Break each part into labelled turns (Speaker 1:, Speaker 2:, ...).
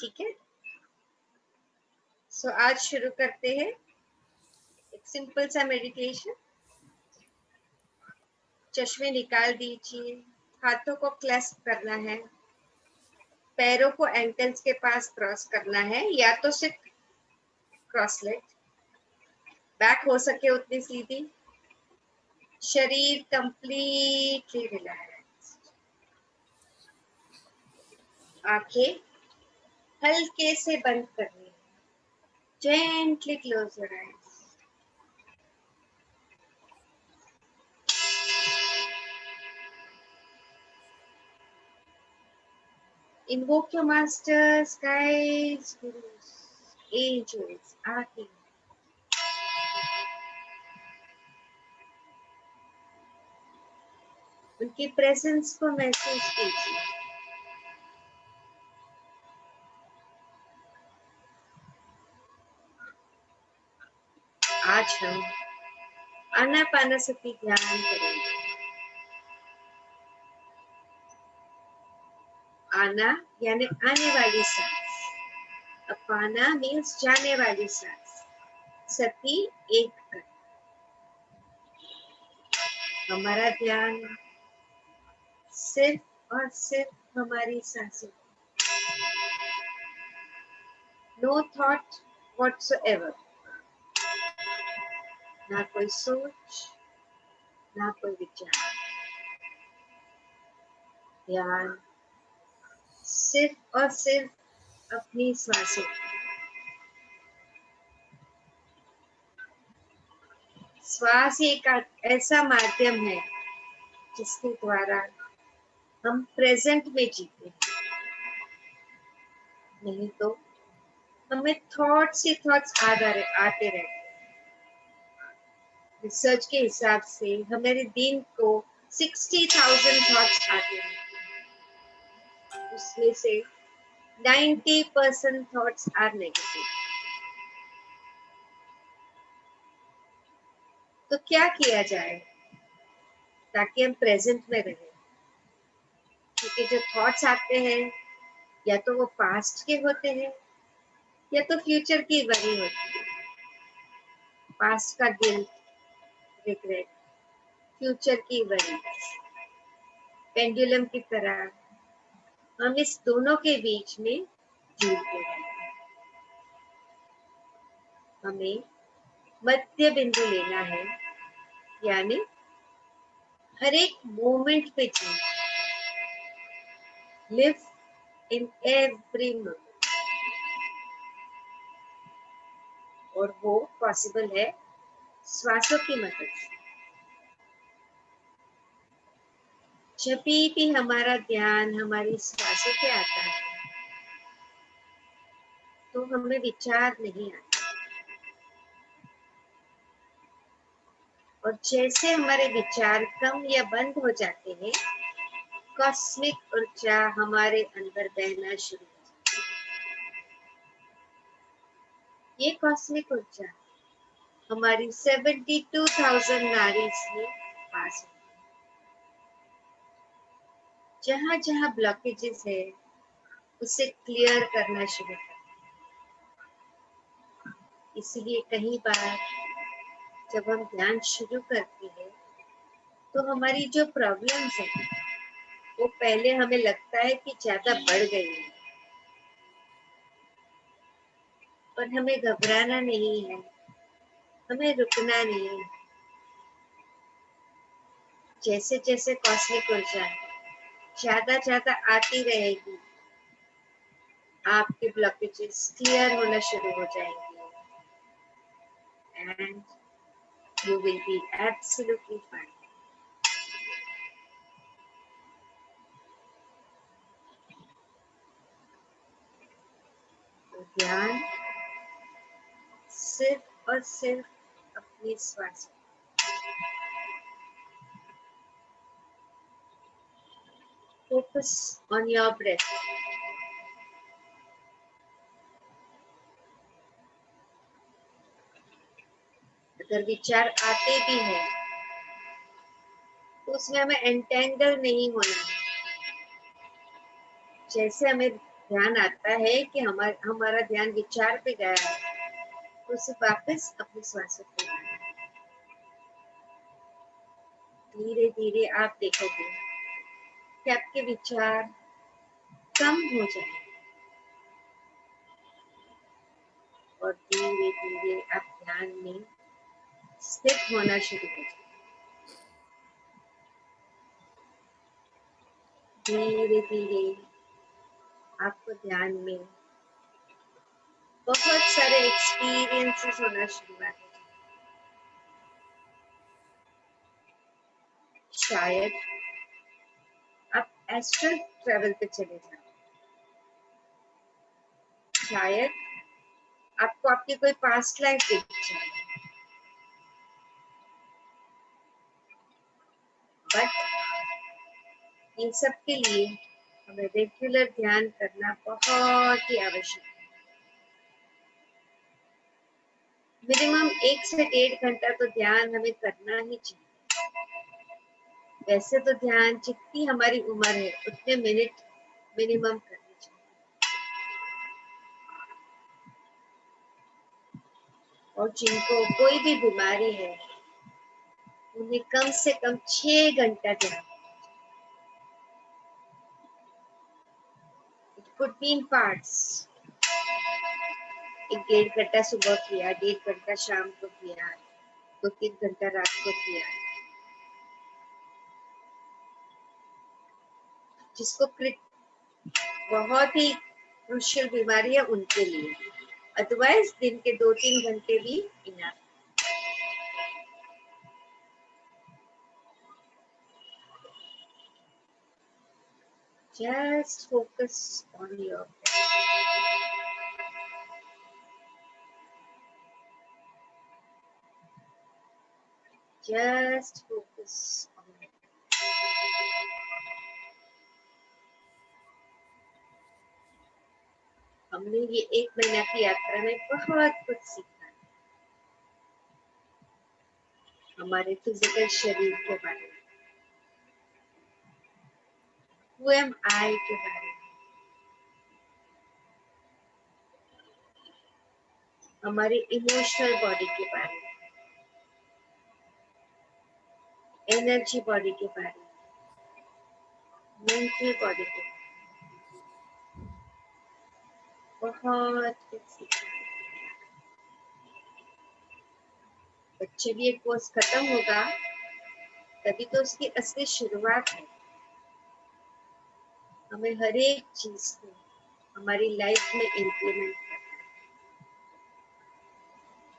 Speaker 1: ठीक है। सो आज शुरू करते हैं एक सिंपल सा मेडिटेशन। चश्मे निकाल दीजिए, हाथों को क्लैस्प करना है, पैरों को एंकल्स के पास क्रॉस करना है या तो सिर्फ क्रॉस लेग, बैक हो सके उतनी सीधी, शरीर कंप्लीटली रिलैक्स, आंखें हल्के से बंद करनी है, gently close your eyes. Invoke your masters, guides, gurus, angels, archangels. उनकी प्रेजेंस को महसूस कीजिए। आज हम आनापानसति ध्यान करेंगे। आना यानी आने वाली सांस, अपाना मीन्स जाने वाली सांस, सती एक कर। हमारा ध्यान सिर्फ और सिर्फ हमारी सांसों, नो थॉट व्हाटसोएवर, ना कोई सोच, ना कोई विचार। ध्यान सिर्फ और सिर्फ अपनी श्वासों। श्वास एक ऐसा माध्यम है जिसके द्वारा हम प्रेजेंट में जीते हैं, नहीं तो हमें थॉट्स ही थॉट्स आते रहते हैं। रिसर्च के हिसाब से हमारे दिन को 60,000 थॉट्स आते हैं, उसमें से 90% थॉट्स आर नेगेटिव। तो क्या किया जाए ताकि हम प्रेजेंट में रहें? क्योंकि जो थॉट्स आते हैं या तो वो पास्ट के होते हैं या तो फ्यूचर की वरी होती है। पास्ट का गिल्ट, रिग्रेट, फ्यूचर की वरी, पेंडुलम की तरह हम इस दोनों के बीच में झूलते हैं। हमें मध्य बिंदु लेना है, यानी हर एक मोमेंट पे जीना, लिव इन एवरी मोमेंट। और वो पॉसिबल है श्वासों की मदद से। जब भी हमारा ध्यान हमारी श्वासों पे आता है तो हमें विचार नहीं आता, और जैसे हमारे विचार कम या बंद हो जाते हैं, कॉस्मिक ऊर्जा हमारे अंदर बहना शुरू हो जाती है। ये कॉस्मिक ऊर्जा हमारी 72,000 नाड़ीज में पास होती है। जहाँ जहाँ ब्लॉकेजेस है उसे क्लियर करना शुरू करते हैं। इसलिए कई बार जब हम ध्यान शुरू करते हैं तो हमारी जो प्रॉब्लम्स है वो पहले हमें लगता है कि ज्यादा बढ़ गई है, पर हमें घबराना नहीं है, हमें रुकना नहीं है। जैसे जैसे कॉस्मिक ऊर्जा ज्यादा ज्यादा आती रहेगी, आपके ब्लॉकेजेस क्लियर होना शुरू हो जाएंगे and you will be absolutely fine. तो ध्यान सिर्फ और सिर्फ अपनी श्वास, फोकस ऑन योर ब्रेथ। अगर विचार आते भी हैं तो उसमें हमें एंटेंगल नहीं होना है। जैसे हमें ध्यान आता है कि हमारा ध्यान विचार पे गया है, तो उसे वापस अपने श्वासों पे लाना है। धीरे धीरे आप देखोगे कि आपके विचार कम हो जाए और धीरे धीरे आप ध्यान में स्थित होना शुरू हो जाए। धीरे धीरे आपको ध्यान में बहुत सारे एक्सपीरियंसेस होना शुरुआत हो जाए। शायद आप एस्ट्रल ट्रेवल पे चले जाओ, शायद आपको आपकी कोई पास्ट लाइफ दिख जाए, बट इन सब के लिए हमें रेगुलर ध्यान करना बहुत ही आवश्यक है। मिनिमम 1 से 1.5 घंटा तो ध्यान हमें करना ही चाहिए। वैसे तो ध्यान जितनी हमारी उम्र है उतने मिनट मिनिमम करने चाहिए, और जिनको कोई भी बीमारी है उन्हें कम से कम 6 घंटा ध्यान। It could be in parts, 1-1.5 घंटा सुबह किया, 1.5 घंटा शाम को किया, 2-3 घंटा रात को किया। जिसको बहुत ही क्रूशियल बीमारी है उनके लिए, अदरवाइज दिन के 2-3 घंटे भी enough. Just focus on your breath. Just focus on it. हमने ये 1 महीना की यात्रा में बहुत कुछ सीखा, हमारे फिजिकल शरीर के बारे में, Who am I के बारे में, हमारी इमोशनल बॉडी के बारे में, एनर्जी बॉडी के बारे में, मेंटल बॉडी के बारे में बहुत कुछ सीखा। बच्चे भी ये कोर्स खत्म होगा तभी तो उसकी असली शुरुआत है। हमें हर एक चीज को हमारी लाइफ में इम्प्लीमेंट करना है,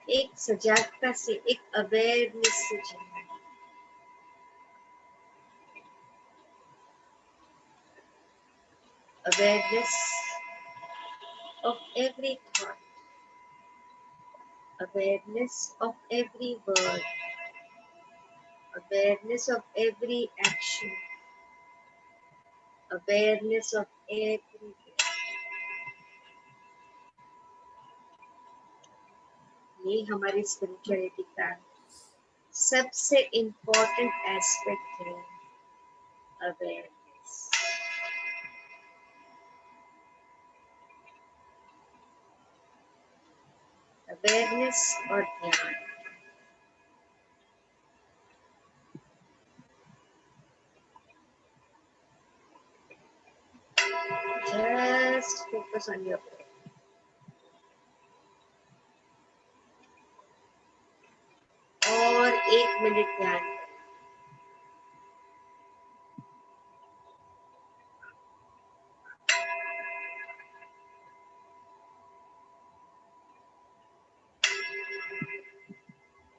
Speaker 1: एक सजागता से, एक अवेयरनेस से जीना है। Awareness of every thought, awareness of every word, awareness of every action, awareness of every breath. ये हमारी स्पिरिचुअलिटी का सबसे इम्पोर्टेंट एस्पेक्ट है, अवेयरनेस। अवेयरनेस और ध्यान, just focus on your breath. और 1 मिनट ध्यान करें।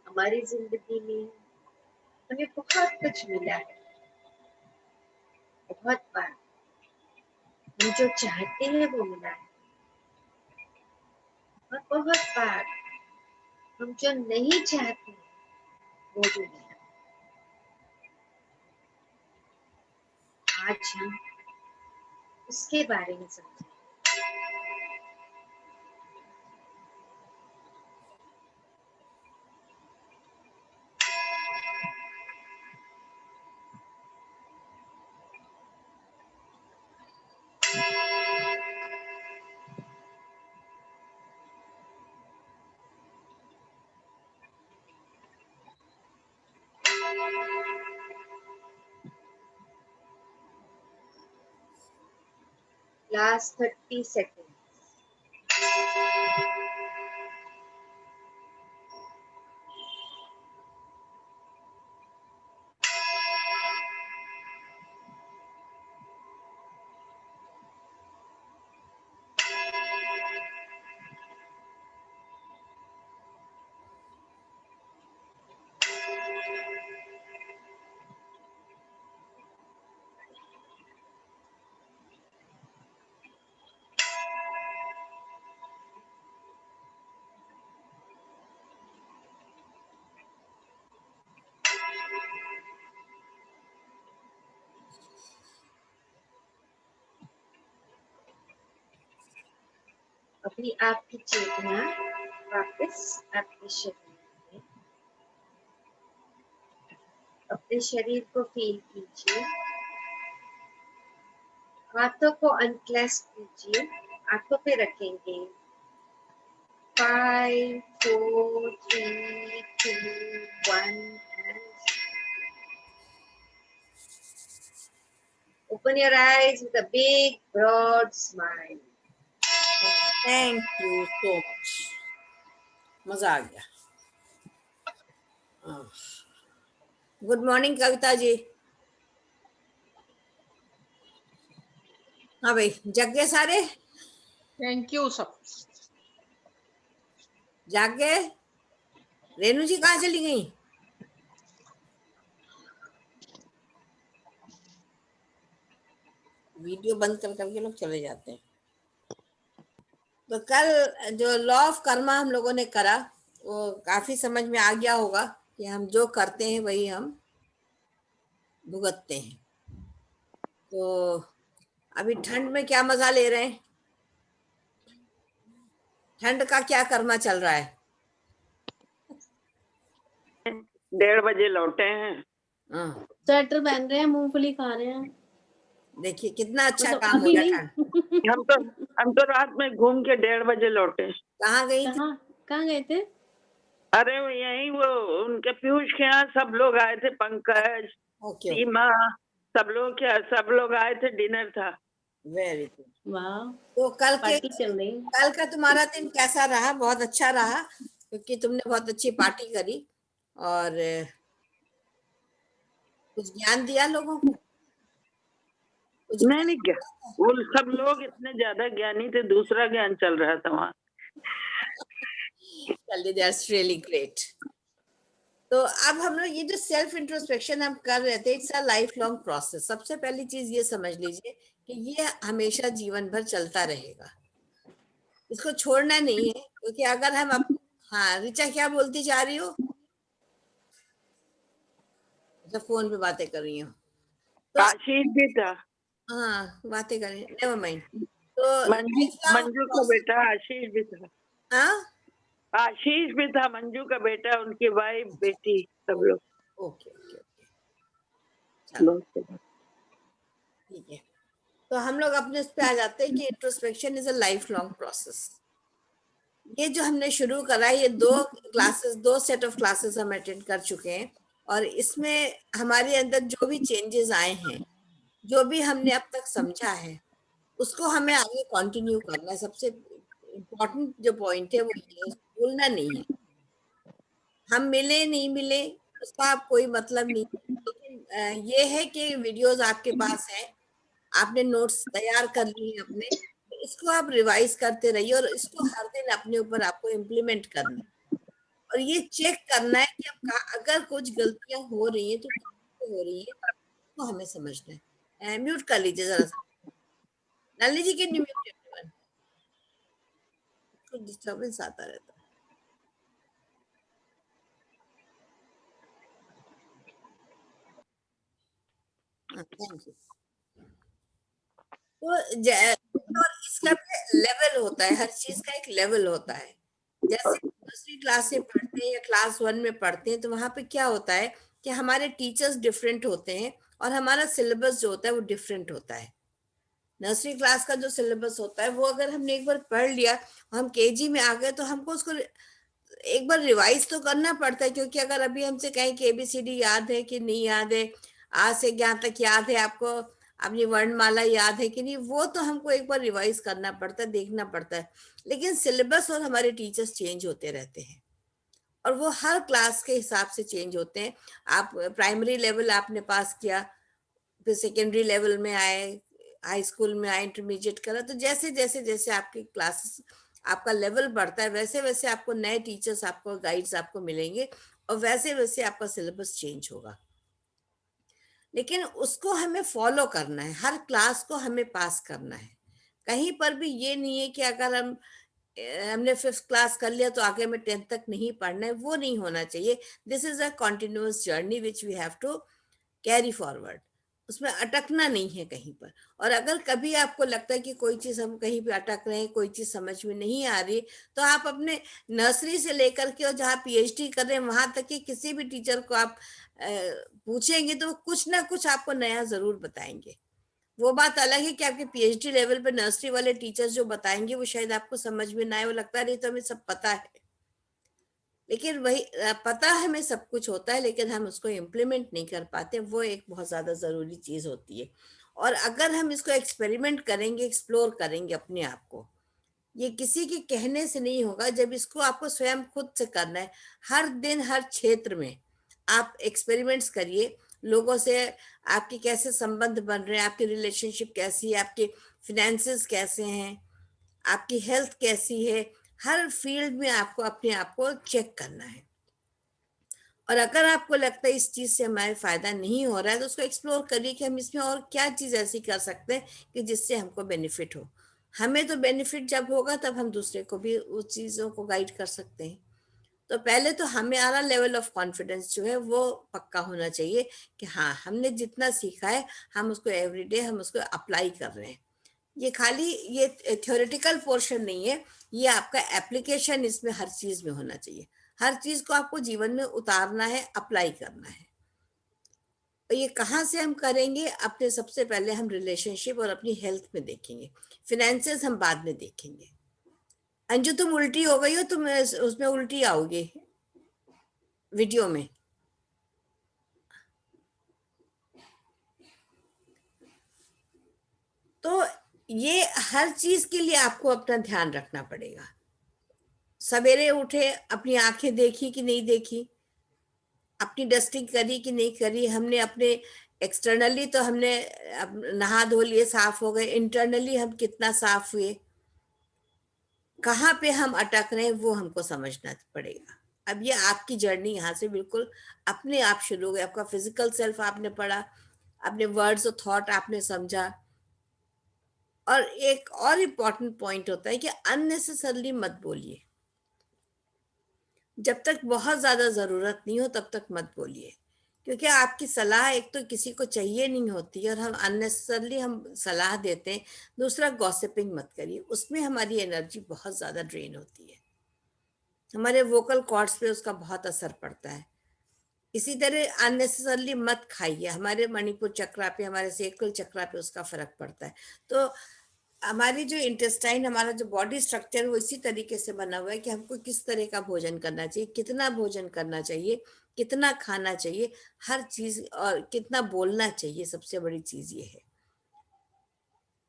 Speaker 1: हमारी जिंदगी में हमें बहुत कुछ मिला है, बहुत बार हम जो चाहते हैं वो मिला है, और बहुत बार हम जो नहीं चाहते वो भी मिला। आज हम उसके बारे में समझें। Last 30 seconds. अपनी आपकी चेतना वापस आपके शरीर में, अपने शरीर को फील कीजिए, हाथों को अनक्लेस्प कीजिए, आंखों पे रखेंगे। 5, 4, 3, 2, 1 and open your eyes with a big broad smile.
Speaker 2: Thank you so much, मजा आ गया। Good morning Kavita ji. हाँ भाई, जग गए सारे?
Speaker 3: थैंक यू सब।
Speaker 2: जाग गए? रेनू जी कहाँ चली गई? वीडियो बंद कर करके लोग चले जाते हैं। तो कल जो लॉ ऑफ कर्मा हम लोगों ने करा वो काफी समझ में आ गया होगा कि हम जो करते हैं वही हम भुगतते हैं। तो अभी ठंड में क्या मजा ले रहे हैं? ठंड का क्या कर्मा चल रहा है?
Speaker 4: 1:30 बजे लौटे हैं।
Speaker 2: हाँ,
Speaker 5: स्वेटर पहन रहे हैं, मूंगफली खा रहे हैं।
Speaker 2: देखिए कितना अच्छा
Speaker 5: मतलब
Speaker 2: काम हो
Speaker 5: अभी
Speaker 2: रहा है।
Speaker 5: नहीं।
Speaker 4: हम तो रात में घूम के 1:30 बजे लौटे।
Speaker 2: कहाँ गई थी?
Speaker 5: कहाँ गए थे?
Speaker 4: अरे यही वो उनके पीयूष के यहाँ सब लोग आए थे, पंकज,
Speaker 2: ओके,
Speaker 4: सीमा, सब लोग आए थे, डिनर था।
Speaker 2: Very good.
Speaker 5: वाह,
Speaker 2: तो कल
Speaker 5: रही।
Speaker 2: कल का तुम्हारा दिन कैसा रहा? बहुत अच्छा रहा क्योंकि तुमने बहुत अच्छी पार्टी करी और कुछ ज्ञान दिया लोगों को। कुछ
Speaker 4: नहीं क्या, वो सब लोग इतने ज्यादा ज्ञानी थे, दूसरा ज्ञान चल रहा था वहाँ।
Speaker 2: That's really great. तो अब हम लोग ये जो सेल्फ इंट्रोस्पेक्शन हम कर रहे थे, it's a life long process. सबसे पहली चीज ये समझ लीजिए कि ये हमेशा जीवन भर चलता रहेगा, इसको छोड़ना नहीं है। क्योंकि अगर हम हाँ ऋचा क्या बोलती जा रही हो? अच्छा, फोन पे बातें कर रही हो तो
Speaker 4: आशीष भी था।
Speaker 2: हाँ, बातें करें, नेवर माइंड। तो
Speaker 4: मंजू का बेटा आशीष भी था।
Speaker 2: हाँ,
Speaker 4: आशीष भी था, मंजू का बेटा, उनकी वाइफ, बेटी, सब लोग।
Speaker 2: ओके ओके ओके, चलो ठीक है। तो हम लोग अपने उस पे आ जाते हैं कि introspection is a life long process. ये जो हमने शुरू करा है, ये दो सेट ऑफ क्लासेस हम अटेंड कर चुके हैं और इसमें हमारे अंदर जो भी चेंजेस आए हैं, जो भी हमने अब तक समझा है, उसको हमें आगे कंटिन्यू करना है। सबसे इम्पोर्टेंट जो पॉइंट है वो ये है, भूलना नहीं है। हम मिले नहीं मिले उसका आप कोई मतलब नहीं, लेकिन ये है कि वीडियोस आपके पास है, आपने नोट्स तैयार कर लिए अपने, इसको आप रिवाइज करते रहिए और इसको हर दिन अपने ऊपर आपको इम्प्लीमेंट करना है और ये चेक करना है कि अब अगर कुछ गलतियां हो रही है तो कहाँ हो रही है, तो हमें समझना है। म्यूट कर लीजिए जरा सा, नलिनी जी के म्यूट, कुछ डिस्टर्बेंस आता रहता है। Thank you. तो और इसका लेवल होता है, हर चीज का एक लेवल होता है। जैसे दूसरी क्लास में पढ़ते हैं या क्लास 1 में पढ़ते हैं तो वहां पे क्या होता है कि हमारे टीचर्स डिफरेंट होते हैं और हमारा सिलेबस जो होता है वो डिफरेंट होता है। नर्सरी क्लास का जो सिलेबस होता है वो अगर हमने एक बार पढ़ लिया, हम केजी में आ गए तो हमको उसको एक बार रिवाइज तो करना पड़ता है। क्योंकि अगर अभी हमसे कहें कि एबीसीडी याद है कि नहीं याद है, आ से ज्ञान तक याद है आपको, अपनी वर्णमाला याद है कि नहीं, वो तो हमको एक बार रिवाइज करना पड़ता है, देखना पड़ता है। लेकिन सिलेबस और हमारे टीचर्स चेंज होते रहते हैं और वो हर क्लास के हिसाब से चेंज होते हैं। आप प्राइमरी लेवल आपने पास किया, फिर सेकेंडरी लेवल में आए, हाई स्कूल में आए, इंटरमीडिएट करा, तो जैसे जैसे जैसे आपकी क्लासेस, आपका लेवल बढ़ता है, वैसे वैसे आपको नए टीचर्स, आपको गाइड्स आपको मिलेंगे और वैसे वैसे आपका सिलेबस चेंज होगा। लेकिन उसको हमें फॉलो करना है, हर क्लास को हमें पास करना है। कहीं पर भी ये नहीं है कि अगर हमने 5th क्लास कर लिया तो आगे में 10th तक नहीं पढ़ना है, वो नहीं होना चाहिए। This is a continuous journey which we have to carry forward. उसमें अटकना नहीं है कहीं पर। और अगर कभी आपको लगता है कि कोई चीज हम कहीं पे अटक रहे हैं, कोई चीज समझ में नहीं आ रही, तो आप अपने नर्सरी से लेकर के और जहाँ पीएचडी कर रहे हैं वहां तक के किसी भी टीचर को आप पूछेंगे तो वो कुछ ना कुछ आपको नया जरूर बताएंगे। वो बात अलग है कि आपके पीएचडी लेवल पे नर्सरी वाले टीचर्स जो बताएंगे वो शायद आपको समझ में ना आए, वो लगता है नहीं तो हमें सब पता है। लेकिन वही पता हमें सब कुछ होता है, लेकिन हम उसको इम्प्लीमेंट नहीं कर पाते, वो एक बहुत ज्यादा जरूरी चीज होती है। और अगर हम इसको एक्सपेरिमेंट करेंगे, एक्सप्लोर करेंगे अपने आप को, ये किसी के कहने से नहीं होगा, जब इसको आपको स्वयं खुद से करना है। हर दिन हर क्षेत्र में आप एक्सपेरिमेंट्स करिए, लोगों से आपके कैसे संबंध बन रहे हैं, आपकी रिलेशनशिप कैसी है, आपके फिनेंसेस कैसे हैं, आपकी हेल्थ कैसी है। हर फील्ड में आपको अपने आप को चेक करना है। और अगर आपको लगता है इस चीज से हमारे फायदा नहीं हो रहा है तो उसको एक्सप्लोर करिए कि हम इसमें और क्या चीज ऐसी कर सकते हैं कि जिससे हमको बेनिफिट हो। हमें तो बेनिफिट जब होगा तब हम दूसरे को भी उस चीजों को गाइड कर सकते हैं। तो पहले तो हमारा लेवल ऑफ कॉन्फिडेंस जो है वो पक्का होना चाहिए कि हाँ, हमने जितना सीखा है हम उसको एवरीडे हम उसको अप्लाई कर रहे हैं। ये खाली ये थ्योरेटिकल पोर्शन नहीं है, ये आपका एप्लीकेशन इसमें हर चीज में होना चाहिए। हर चीज को आपको जीवन में उतारना है, अप्लाई करना है। और ये कहाँ से हम करेंगे? अपने सबसे पहले हम रिलेशनशिप और अपनी हेल्थ में देखेंगे, फिनेंसेस हम बाद में देखेंगे। अंजू तुम उल्टी हो गई हो, तुम उसमें उल्टी आओगे वीडियो में। तो ये हर चीज के लिए आपको अपना ध्यान रखना पड़ेगा। सवेरे उठे, अपनी आंखें देखी कि नहीं देखी, अपनी डस्टिंग करी कि नहीं करी, हमने अपने एक्सटर्नली तो हमने नहा धो लिए, साफ हो गए, इंटरनली हम कितना साफ हुए, कहाँ पे हम अटक रहे हैं वो हमको समझना पड़ेगा। अब ये आपकी जर्नी यहाँ से बिल्कुल अपने आप शुरू हो गई। आपका फिजिकल सेल्फ आपने पढ़ा, अपने वर्ड्स और थॉट आपने समझा। और एक और इम्पॉर्टेंट पॉइंट होता है कि अननेसेसरली मत बोलिए। जब तक बहुत ज्यादा जरूरत नहीं हो तब तक मत बोलिए, क्योंकि आपकी सलाह एक तो किसी को चाहिए नहीं होती और हम अननेसेसरली हम सलाह देते हैं। दूसरा, गॉसिपिंग मत करिए, उसमें हमारी एनर्जी बहुत ज्यादा ड्रेन होती है, हमारे वोकल कॉर्ड्स पे उसका बहुत असर पड़ता है। इसी तरह अननेसेसरली मत खाइए, हमारे मणिपुर चक्रा पे, हमारे सेक्रल चक्रा पे उसका फर्क पड़ता है। तो हमारी जो इंटेस्टाइन, हमारा जो बॉडी स्ट्रक्चर वो इसी तरीके से बना हुआ है कि हमको किस तरह का भोजन करना चाहिए, कितना भोजन करना चाहिए, कितना खाना चाहिए, हर चीज, और कितना बोलना चाहिए, सबसे बड़ी चीज ये है।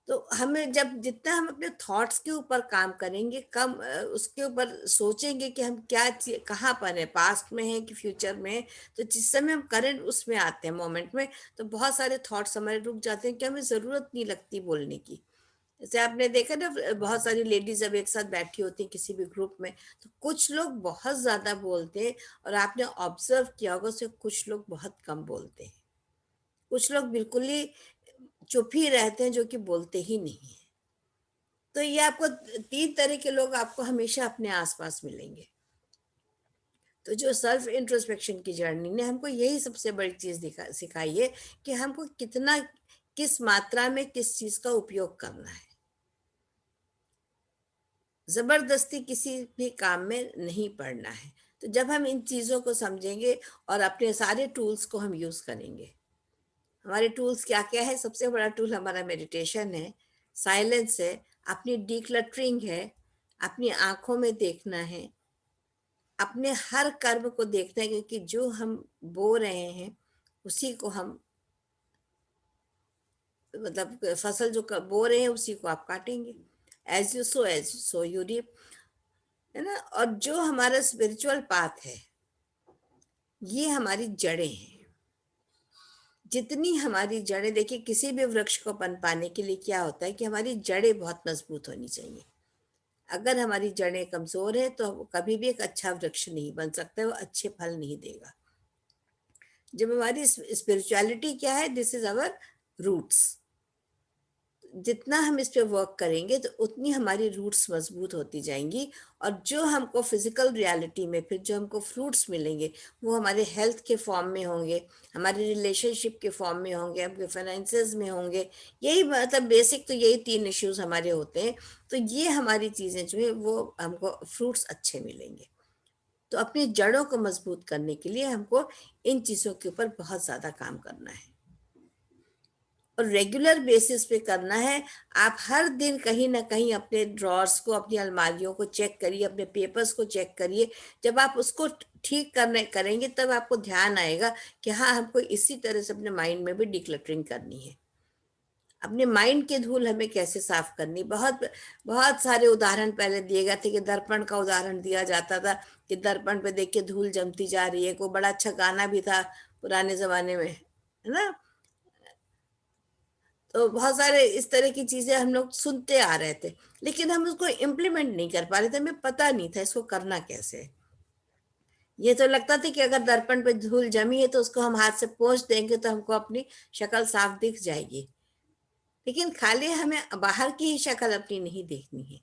Speaker 2: तो हमें जब जितना हम अपने थॉट्स के ऊपर काम करेंगे, कम उसके ऊपर सोचेंगे कि हम क्या कहाँ पर है, पास्ट में है कि फ्यूचर में है, तो जिस समय हम करंट उसमें आते हैं मोमेंट में, तो बहुत सारे थॉट्स हमारे रुक जाते हैं कि हमें जरूरत नहीं लगती बोलने की। जैसे आपने देखा ना, बहुत सारी लेडीज जब एक साथ बैठी होती हैं किसी भी ग्रुप में, तो कुछ लोग बहुत ज्यादा बोलते हैं और आपने ऑब्जर्व किया होगा उससे कुछ लोग बहुत कम बोलते हैं, कुछ लोग बिल्कुल ही चुप ही रहते हैं, जो कि बोलते ही नहीं है। तो ये आपको 3 तरह के लोग आपको हमेशा अपने आसपास मिलेंगे। तो जो सेल्फ इंट्रोस्पेक्शन की जर्नी ने हमको यही सबसे बड़ी चीज सिखाई है कि हमको कितना, किस मात्रा में किस चीज का उपयोग करना है। जबरदस्ती किसी भी काम में नहीं पड़ना है। तो जब हम इन चीजों को समझेंगे और अपने सारे टूल्स को हम यूज करेंगे, हमारे टूल्स क्या क्या है? सबसे बड़ा टूल हमारा मेडिटेशन है, साइलेंस है, अपनी डीक्लटरिंग है, अपनी आंखों में देखना है, अपने हर कर्म को देखना है, क्योंकि जो हम बो रहे हैं उसी को हम मतलब फसल जो बो रहे हैं उसी को आप काटेंगे। As you sow you reap, है ना। और जो हमारा स्पिरिचुअल पाथ है, ये हमारी जड़ें हैं। जितनी हमारी जड़ें, देखिए किसी भी वृक्ष को पनपाने के लिए क्या होता है कि हमारी जड़ें बहुत मजबूत होनी चाहिए। अगर हमारी जड़ें कमजोर है तो कभी भी एक अच्छा वृक्ष नहीं बन सकता, वो अच्छे फल नहीं देगा। जब हमारी स्पिरिचुअलिटी क्या है, दिस इज आवर रूट्स। जितना हम इस पे वर्क करेंगे तो उतनी हमारी रूट्स मजबूत होती जाएंगी, और जो हमको फिजिकल रियलिटी में फिर जो हमको फ्रूट्स मिलेंगे वो हमारे हेल्थ के फॉर्म में होंगे, हमारे रिलेशनशिप के फॉर्म में होंगे, हमके फाइनेंसेस में होंगे। यही मतलब बेसिक तो यही 3 इश्यूज हमारे होते हैं। तो ये हमारी चीजें जो है वो हमको फ्रूट्स अच्छे मिलेंगे। तो अपनी जड़ों को मजबूत करने के लिए हमको इन चीजों के ऊपर बहुत ज्यादा काम करना है, और रेगुलर बेसिस पे करना है। आप हर दिन कहीं ना कहीं अपने ड्रॉर्स को, अपनी अलमारियों को चेक करिए, अपने पेपर्स को चेक करिए। जब आप उसको ठीक करेंगे तब आपको ध्यान आएगा कि हाँ, हमको इसी तरह से अपने माइंड में भी डिक्लटरिंग करनी है। अपने माइंड के धूल हमें कैसे साफ करनी, बहुत बहुत सारे उदाहरण पहले दिए गए थे कि दर्पण का उदाहरण दिया जाता था कि दर्पण पे देख के धूल जमती जा रही है। कोई बड़ा अच्छा गाना भी था पुराने जमाने में, है ना। तो बहुत सारे इस तरह की चीजें हम लोग सुनते आ रहे थे, लेकिन हम उसको इम्प्लीमेंट नहीं कर पा रहे थे, हमें पता नहीं था इसको करना कैसे है। ये तो लगता था कि अगर दर्पण पे धूल जमी है तो उसको हम हाथ से पोंछ देंगे तो हमको अपनी शक्ल साफ दिख जाएगी, लेकिन खाली हमें बाहर की ही शक्ल अपनी नहीं देखनी है,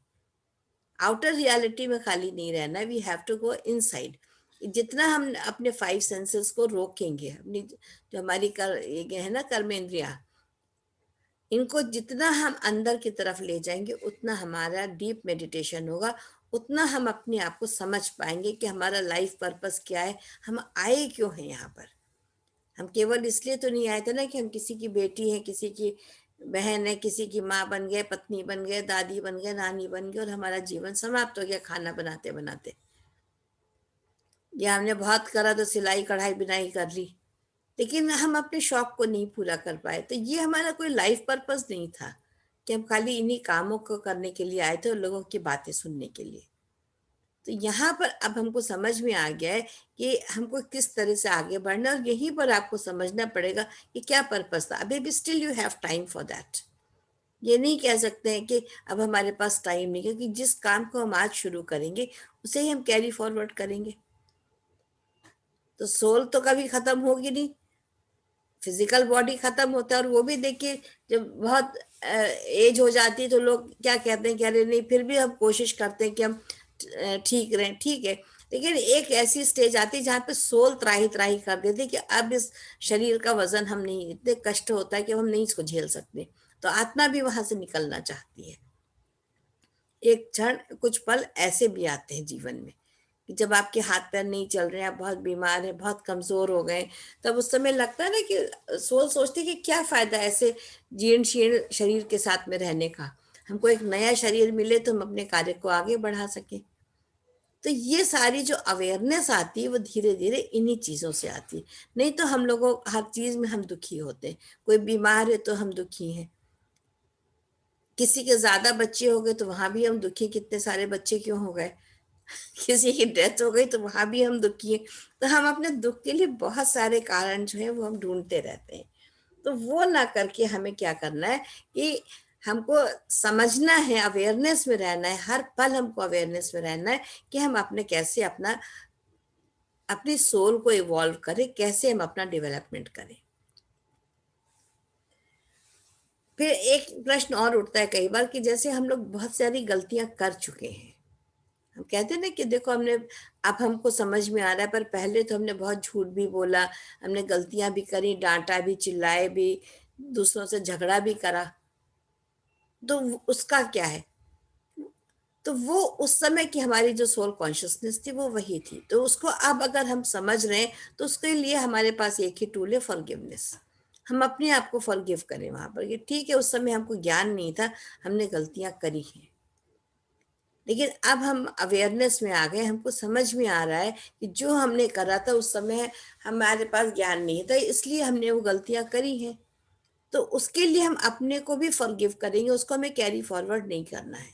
Speaker 2: आउटर रियलिटी में खाली नहीं रहना, we have to go inside. जितना हम अपने 5 सेंसेस को रोकेंगे, अपनी जो हमारी ये है ना कर्मेंद्रिया, इनको जितना हम अंदर की तरफ ले जाएंगे उतना हमारा डीप मेडिटेशन होगा, उतना हम अपने आप को समझ पाएंगे कि हमारा लाइफ पर्पस क्या है, हम आए क्यों हैं यहाँ पर। हम केवल इसलिए तो नहीं आए थे ना कि हम किसी की बेटी हैं, किसी की बहन है, किसी की माँ बन गए, पत्नी बन गए, दादी बन गए, नानी बन गए और हमारा जीवन समाप्त हो गया खाना बनाते बनाते। या हमने बहुत करा तो सिलाई कढ़ाई बिनाई कर ली, लेकिन हम अपने शौक को नहीं पूरा कर पाए। तो ये हमारा कोई लाइफ पर्पस नहीं था कि हम खाली इन्हीं कामों को करने के लिए आए थे और लोगों की बातें सुनने के लिए। तो यहाँ पर अब हमको समझ में आ गया है कि हमको किस तरह से आगे बढ़ना है, और यहीं पर आपको समझना पड़ेगा कि क्या पर्पस था। अभी भी still you have time for that. ये नहीं कह सकते हैं कि अब हमारे पास टाइम नहीं, क्योंकि जिस काम को हम आज शुरू करेंगे उसे ही हम कैरी फॉरवर्ड करेंगे। तो सोल तो कभी खत्म होगी नहीं, फिजिकल बॉडी खत्म होता है। और वो भी देखिए जब बहुत एज हो जाती है तो लोग क्या कहते हैं कि अरे नहीं, फिर भी हम कोशिश करते हैं कि हम ठीक रहें। ठीक है, लेकिन एक ऐसी स्टेज आती है जहाँ पे सोल त्राही त्राही कर देती है कि अब इस शरीर का वजन हम नहीं, इतने कष्ट होता है कि हम नहीं इसको झेल सकते। तो आत्मा भी वहां से निकलना चाहती है। एक क्षण, कुछ पल ऐसे भी आते हैं जीवन में कि जब आपके हाथ पैर नहीं चल रहे हैं, आप बहुत बीमार हैं, बहुत कमजोर हो गए, तब उस समय लगता है ना कि सोच सोचती कि क्या फायदा ऐसे जीर्ण शीर्ण शरीर के साथ में रहने का, हमको एक नया शरीर मिले तो हम अपने कार्य को आगे बढ़ा सके। तो ये सारी जो अवेयरनेस आती है वो धीरे धीरे इन्हीं चीजों से आती है। नहीं तो हम लोगों हर चीज में हम दुखी होते हैं। कोई बीमार है तो हम दुखी हैं, किसी के ज्यादा बच्चे हो गए तो वहां भी हम दुखी, कितने सारे बच्चे क्यों हो गए। किसी की डेथ हो गई तो वहां भी हम दुखी हैं। तो हम अपने दुख के लिए बहुत सारे कारण जो है वो हम ढूंढते रहते हैं। तो वो ना करके हमें क्या करना है कि हमको समझना है, अवेयरनेस में रहना है, हर पल हमको अवेयरनेस में रहना है कि हम अपने कैसे अपनी सोल को इवॉल्व करें, कैसे हम अपना डेवलपमेंट करें। फिर एक प्रश्न और उठता है कई बार कि जैसे हम लोग बहुत सारी गलतियां कर चुके हैं, हम कहते हैं ना कि देखो हमने, अब हमको समझ में आ रहा है, पर पहले तो हमने बहुत झूठ भी बोला, हमने गलतियां भी करी, डांटा भी, चिल्लाए भी, दूसरों से झगड़ा भी करा। तो उसका क्या है? तो वो उस समय की हमारी जो सोल कॉन्शियसनेस थी वो वही थी। तो उसको अब अगर हम समझ रहे हैं तो उसके लिए हमारे पास एक ही टूल है, फॉरगिवनेस। हम अपने आप को फॉरगिव करें वहां पर कि ठीक है, उस समय हमको ज्ञान नहीं था, हमने गलतियां करी हैं, लेकिन अब हम अवेयरनेस में आ गए, हमको समझ में आ रहा है कि जो हमने करा था उस समय हमारे पास ज्ञान नहीं था, इसलिए हमने वो गलतियां करी हैं। तो उसके लिए हम अपने को भी फॉरगिव करेंगे, उसको हमें कैरी फॉरवर्ड नहीं करना है,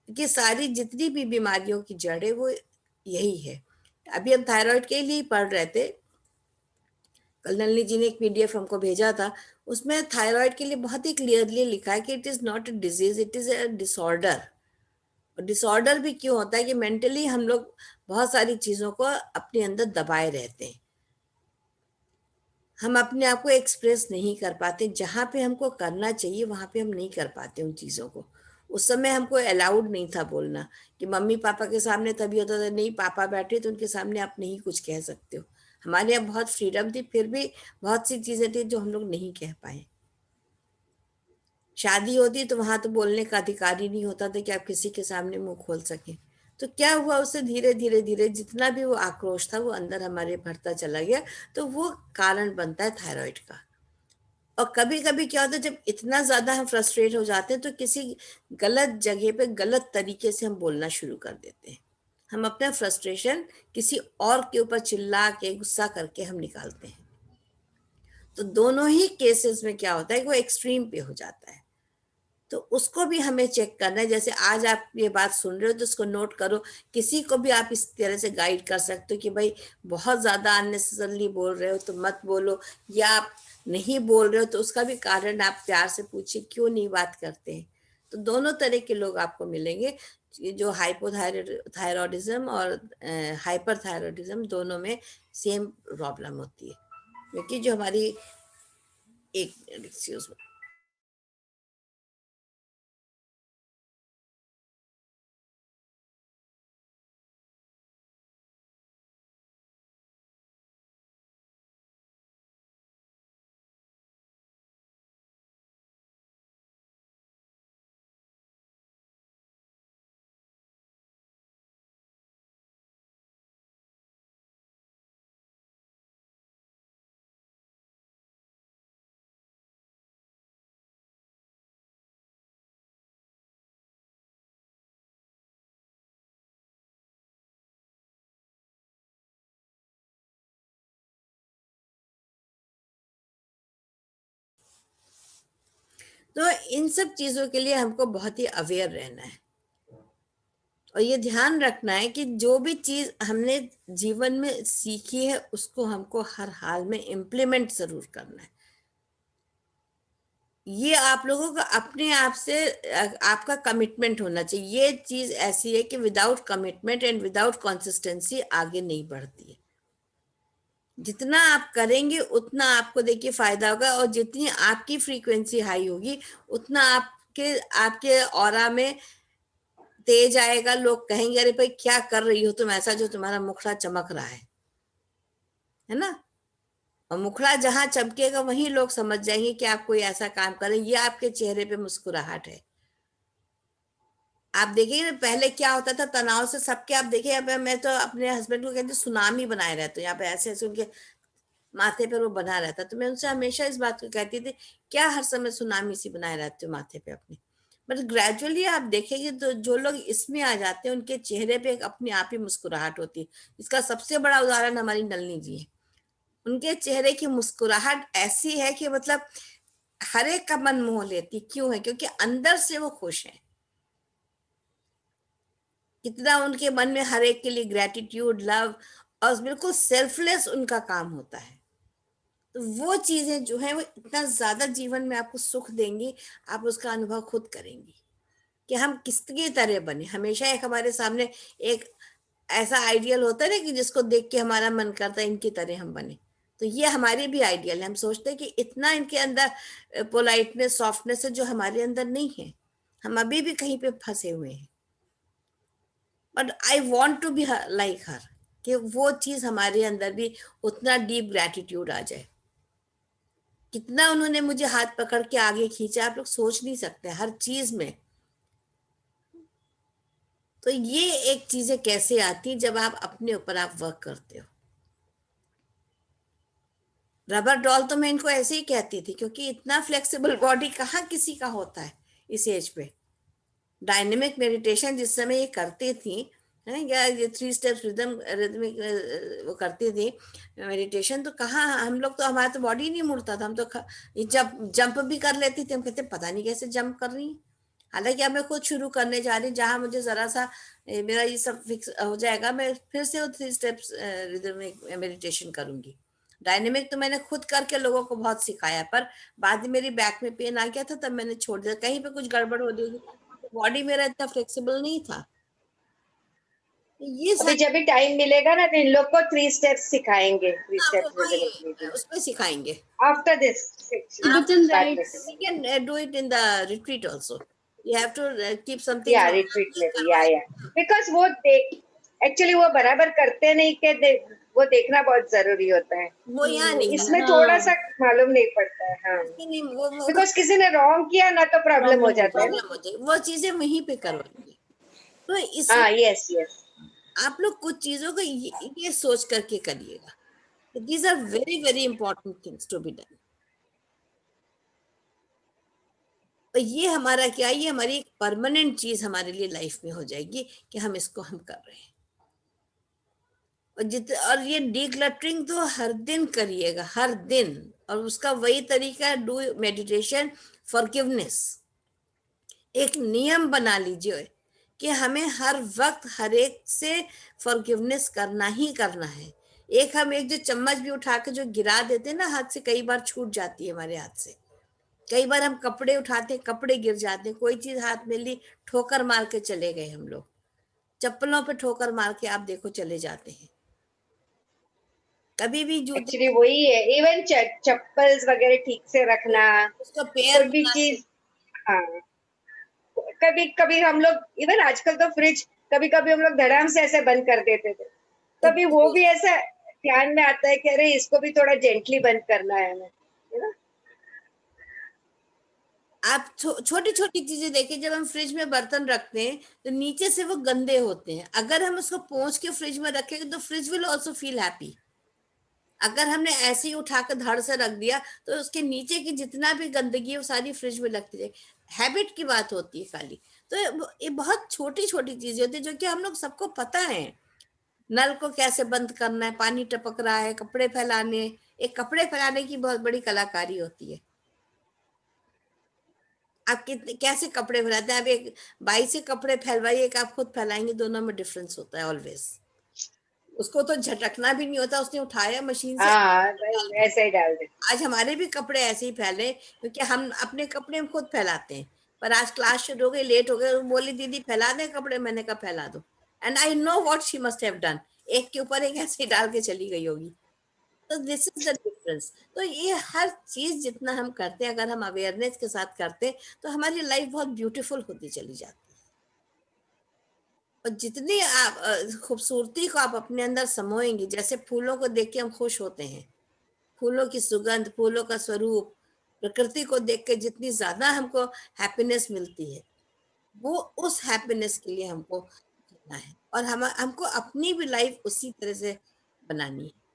Speaker 2: क्योंकि सारी जितनी भी बीमारियों की जड़ है वो यही है। अभी हम थायराइड के लिए पढ़ रहे थे, कल नलिनी जी ने एक पीडीएफ हमको भेजा था, उसमें थायराइड के लिए बहुत ही क्लियरली लिखा है कि it is not a disease, it is a disorder. और डिसऑर्डर भी क्यों होता है कि मेंटली हम लोग बहुत सारी चीजों को अपने अंदर दबाए रहते हैं, हम अपने आप को एक्सप्रेस नहीं कर पाते, जहां पे हमको करना चाहिए वहां पे हम नहीं कर पाते उन चीजों को। उस समय हमको अलाउड नहीं था बोलना, कि मम्मी पापा के सामने तभी होता था, नहीं पापा बैठे तो उनके सामने आप नहीं कुछ कह सकते हो। हमारे यहाँ बहुत फ्रीडम थी, फिर भी बहुत सी चीजें थी जो हम लोग नहीं कह पाए। शादी होती तो वहां तो बोलने का अधिकार ही नहीं होता था कि आप किसी के सामने मुंह खोल सके। तो क्या हुआ, उससे धीरे धीरे धीरे जितना भी वो आक्रोश था वो अंदर हमारे बढ़ता चला गया। तो वो कारण बनता है थायराइड का। और कभी कभी क्या होता है, जब इतना ज्यादा हम फ्रस्ट्रेट हो जाते हैं तो किसी गलत जगह पे गलत तरीके से हम बोलना शुरू कर देते हैं। हम अपना फ्रस्ट्रेशन किसी और के ऊपर चिल्ला के गुस्सा करके हम निकालते हैं। तो दोनों ही केसेस में क्या होता है कि वो एक्सट्रीम पे हो जाता है। तो उसको भी हमें चेक करना है। जैसे आज आप ये बात सुन रहे हो तो उसको नोट करो। किसी को भी आप इस तरह से गाइड कर सकते हो कि भाई बहुत ज्यादा अननेसेसरली बोल रहे हो तो मत बोलो, या आप नहीं बोल रहे हो तो उसका भी कारण आप प्यार से पूछिए क्यों नहीं बात करते हैं। तो दोनों तरह के लोग आपको मिलेंगे, ये जो हाइपोथायरॉयडिज्म और हाइपरथायरॉयडिज्म दोनों में सेम प्रॉब्लम होती है। क्योंकि जो हमारी एक एक्सक्यूज में तो इन सब चीजों के लिए हमको बहुत ही अवेयर रहना है और ये ध्यान रखना है कि जो भी चीज हमने जीवन में सीखी है उसको हमको हर हाल में इम्प्लीमेंट जरूर करना है। ये आप लोगों का अपने आप से आपका कमिटमेंट होना चाहिए। ये चीज ऐसी है कि without commitment and without consistency आगे नहीं बढ़ती है। जितना आप करेंगे उतना आपको देखिए फायदा होगा, और जितनी आपकी फ्रीक्वेंसी हाई होगी उतना आपके आपके ऑरा में तेज आएगा। लोग कहेंगे अरे भाई क्या कर रही हो तुम ऐसा, जो तुम्हारा मुखड़ा चमक रहा है ना। और मुखड़ा जहां चमकेगा वहीं लोग समझ जाएंगे कि आप कोई ऐसा काम करें, ये आपके चेहरे पे मुस्कुराहट है। आप देखिए पहले क्या होता था, तनाव से सबके, आप देखिए अब मैं तो अपने हस्बैंड को कहती सुनामी बनाए रहते यहाँ पे, ऐसे ऐसे उनके माथे पर वो बना रहता। तो मैं उनसे हमेशा इस बात को कहती थी क्या हर समय सुनामी सी बनाए रहते हो माथे पे अपने। बट ग्रेजुअली आप देखेंगे तो जो लोग इसमें आ जाते हैं उनके चेहरे पे एक अपने आप ही मुस्कुराहट होती है। इसका सबसे बड़ा उदाहरण हमारी नलिनी जी है। उनके चेहरे की मुस्कुराहट ऐसी है कि मतलब हर एक का मन मोह लेती। क्यों है? क्योंकि अंदर से वो खुश है। कितना उनके मन में हर एक के लिए ग्रेटिट्यूड, लव, और बिल्कुल सेल्फलेस उनका काम होता है। तो वो चीजें जो है वो इतना ज्यादा जीवन में आपको सुख देंगी, आप उसका अनुभव खुद करेंगी कि हम किसकी तरह बने। हमेशा एक हमारे सामने एक ऐसा आइडियल होता है ना कि जिसको देख के हमारा मन करता है इनकी तरह हम बने। तो ये हमारी भी आइडियल है। हम सोचते हैं कि इतना इनके अंदर पोलाइटनेस, सॉफ्टनेस है जो हमारे अंदर नहीं है। हम अभी भी कहीं पे फंसे हुए हैं। But I want to be like her, कि वो चीज हमारे अंदर भी उतना डीप ग्रेटिट्यूड आ जाए। कितना उन्होंने मुझे हाथ पकड़ के आगे खींचा, आप लोग सोच नहीं सकते, हर चीज में। तो ये एक चीजें कैसे आती जब आप अपने ऊपर आप वर्क करते हो। रबर डॉल तो मैं इनको ऐसे ही कहती थी, क्योंकि इतना फ्लेक्सिबल बॉडी कहाँ किसी का होता है इस एज पे। डायनेमिक मेडिटेशन जिस समय ये करती थी, है क्या, ये 3 स्टेप्स रिदमिक वो करती थी मेडिटेशन, तो कहाँ हम लोग, तो हमारा तो बॉडी नहीं मुड़ता था, हम तो जब जंप भी कर लेती थी, हम कहते पता नहीं कैसे जंप कर रही हैं। हालांकि अब मैं खुद शुरू करने जा रही, जहां मुझे जरा सा मेरा ये सब फिक्स हो जाएगा, मैं फिर से वो 3 स्टेप्स रिदमिक मेडिटेशन करूंगी। डायनेमिक तो मैंने खुद करके लोगों को बहुत सिखाया, पर बाद में मेरी बैक में पेन आ गया था, तब मैंने छोड़ दिया, कहीं पे कुछ गड़बड़ हो रही थी, बॉडी मेरा इतना फ्लेक्सिबल नहीं था। ये
Speaker 1: अभी
Speaker 2: सारी
Speaker 1: जब भी टाइम मिलेगा ना तो इन लोग को 3 स्टेप्स सिखाएंगे, 3
Speaker 2: हाँ,
Speaker 1: स्टेप्स
Speaker 2: वही उसमें सिखाएंगे।
Speaker 1: आफ्टर दिस
Speaker 2: आप
Speaker 5: Tibetan
Speaker 1: बाद में
Speaker 5: rites.
Speaker 2: we can do it in the retreat also. You have to keep something
Speaker 1: या
Speaker 2: for
Speaker 1: रिट्रीट में भी
Speaker 2: करवाए।
Speaker 1: या बिकॉज वो देख एक्चुअली वो बराबर करते नहीं के वो देखना बहुत जरूरी होता है,
Speaker 2: वो यहाँ नहीं
Speaker 1: इसमें
Speaker 2: करा,
Speaker 1: थोड़ा सा
Speaker 5: हाँ
Speaker 1: मालूम नहीं पड़ता है। हाँ,
Speaker 2: इसमें नहीं, वो
Speaker 1: बिकॉज किसी ने रॉन्ग किया ना तो प्रॉब्लम हो
Speaker 5: प्रॉब्लम हो
Speaker 1: जाता है ना।
Speaker 5: जाएगा।
Speaker 2: प्रॉब्लम हो जाएगी, वो चीजें वहीं पे करवाएंगे। तो
Speaker 1: हाँ,
Speaker 2: इसलिए
Speaker 1: यस यस।
Speaker 2: आप लोग कुछ चीजों को ये सोच करके करिएगा, these are very very important things to be done. तो ये हमारा क्या, ये हमारी एक परमानेंट चीज हमारे लिए लाइफ में हो जाएगी कि हम इसको हम कर रहे हैं। और ये डिक्लटरिंग तो हर दिन करिएगा, हर दिन, और उसका वही तरीका है, डू मेडिटेशन, फॉरगिवनेस। एक नियम बना लीजिए कि हमें हर वक्त हर एक से फॉरगिवनेस करना ही करना है। एक जो चम्मच भी उठा के जो गिरा देते हैं ना हाथ से, कई बार छूट जाती है हमारे हाथ से। कई बार हम कपड़े उठाते हैं, कपड़े गिर जाते हैं, कोई चीज हाथ में ली, ठोकर मार के चले गए हम लोग, चप्पलों पे ठोकर मार के आप देखो चले जाते हैं। कभी भी जूते
Speaker 1: एक्चुअली वही है, इवन चप्पल्स वगैरह ठीक से रखना,
Speaker 2: उसका पैर
Speaker 1: कोई भी
Speaker 2: बनाते,
Speaker 1: चीज। हाँ, कभी कभी हम लोग इवन आजकल तो फ्रिज कभी कभी हम लोग धड़ाम से ऐसे बंद कर देते थे, कभी वो भी ऐसा ध्यान में आता है कि अरे इसको भी थोड़ा जेंटली बंद करना है हमें, है ना।
Speaker 2: आप छोटी छोटी चीजें देखिए, जब हम फ्रिज में बर्तन रखते हैं तो नीचे से वो गंदे होते हैं, अगर हम उसको पोंछ के फ्रिज में रखेंगे तो fridge will also feel happy. अगर हमने ऐसे ही उठा कर धड़ से रख दिया तो उसके नीचे की जितना भी गंदगी है वो सारी फ्रिज में लगती है। हैबिट की बात होती है खाली। तो ये बहुत छोटी छोटी चीजें होती है जो कि हम लोग सबको पता है। नल को कैसे बंद करना है, पानी टपक रहा है, कपड़े फैलाने, एक कपड़े फैलाने की बहुत बड़ी कलाकारी होती है। आप कितने कैसे कपड़े फैलाते हैं, आप एक बाई से कपड़े फैलवाइए, एक आप खुद फैलाएंगे, दोनों में डिफरेंस होता है ऑलवेज। उसको तो झटकना भी नहीं होता, उसने उठाया मशीन से
Speaker 1: हाँ,
Speaker 2: डाल दिया।
Speaker 1: ऐसे ही डाल दे।
Speaker 2: आज हमारे भी कपड़े ऐसे ही फैले क्योंकि हम अपने कपड़े हम खुद फैलाते हैं। पर आज क्लास शुरू हो गई, लेट हो गए, वो बोली दीदी फैला दे कपड़े, मैंने कहा फैला दो। And I know what she must have done, एक के ऊपर एक ऐसे ही डाल के चली गई होगी। तो दिस इज द डिफरेंस। तो ये हर चीज जितना हम करते हैं, अगर हम अवेयरनेस के साथ करते हैं तो हमारी लाइफ बहुत ब्यूटीफुल होती चली जाती है। और जितनी आप खूबसूरती को आप अपने अंदर समोएंगे, जैसे फूलों को देख के हम खुश होते हैं, फूलों की सुगंध, फूलों का स्वरूप, प्रकृति को देख के जितनी ज्यादा हमको हैप्पीनेस मिलती है, वो उस हैप्पीनेस के लिए हमको जीना है, और हमको अपनी भी लाइफ उसी तरह से बनानी है।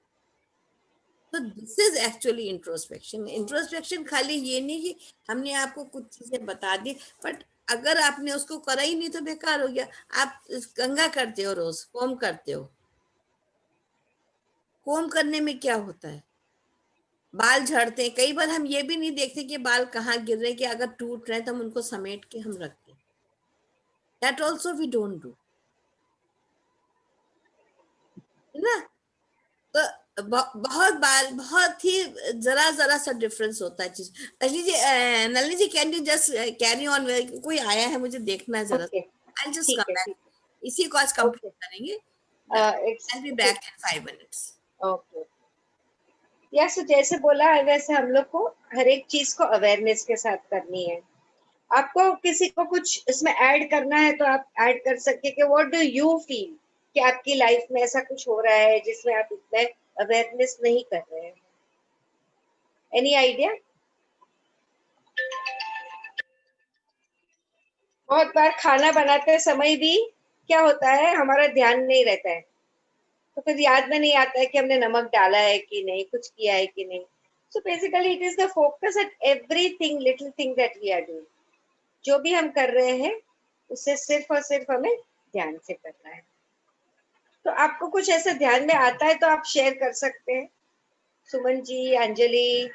Speaker 2: तो this is actually introspection. Introspection खाली ये नहीं कि हमने आपको कुछ चीजें बता दी, बट अगर आपने उसको करा ही नहीं तो बेकार हो गया। आप गंगा करते हो, रोज कोम करते हो, कोम करने में क्या होता है, बाल झड़ते हैं, कई बार हम ये भी नहीं देखते कि बाल कहाँ गिर रहे हैं, कि अगर टूट रहे हैं तो हम उनको समेट के हम रखते हैं। That also we don't do, है ना। तो बहुत बाल, बहुत ही जरा जरा सा डिफरेंस होता है चीज। Anjali ji, Nalini ji, can you just carry on, कोई आया है मुझे देखना है जरा।
Speaker 1: ओके,
Speaker 2: आई जस्ट
Speaker 1: ठीक
Speaker 2: कम
Speaker 1: है,
Speaker 2: बैक,
Speaker 1: ठीक
Speaker 2: इसी को आज
Speaker 1: है। ओके,
Speaker 2: कंप्लीट करेंगे।
Speaker 1: It's
Speaker 2: I be back in 5 minutes.
Speaker 1: Okay. या सो जैसे बोला है वैसे हम लोग को हर एक चीज को अवेयरनेस के साथ करनी है। आपको किसी को कुछ इसमें ऐड करना है तो आप ऐड कर सकते कि व्हाट डू यू फील कि आपकी लाइफ में ऐसा कुछ हो रहा है जिसमें आप इतना अवेयरनेस नहीं कर रहे हैं। Any idea? बहुत बार खाना बनाते समय भी क्या होता है, हमारा ध्यान नहीं रहता है, तो फिर याद में नहीं आता है कि हमने नमक डाला है कि नहीं, कुछ किया है कि नहीं। So basically it is the focus at everything little thing that we are doing. जो भी हम कर रहे हैं उसे सिर्फ और सिर्फ हमें ध्यान से करना है। तो आपको कुछ ऐसे ध्यान में आता है तो आप शेयर कर सकते हैं। Suman ji, Anjali,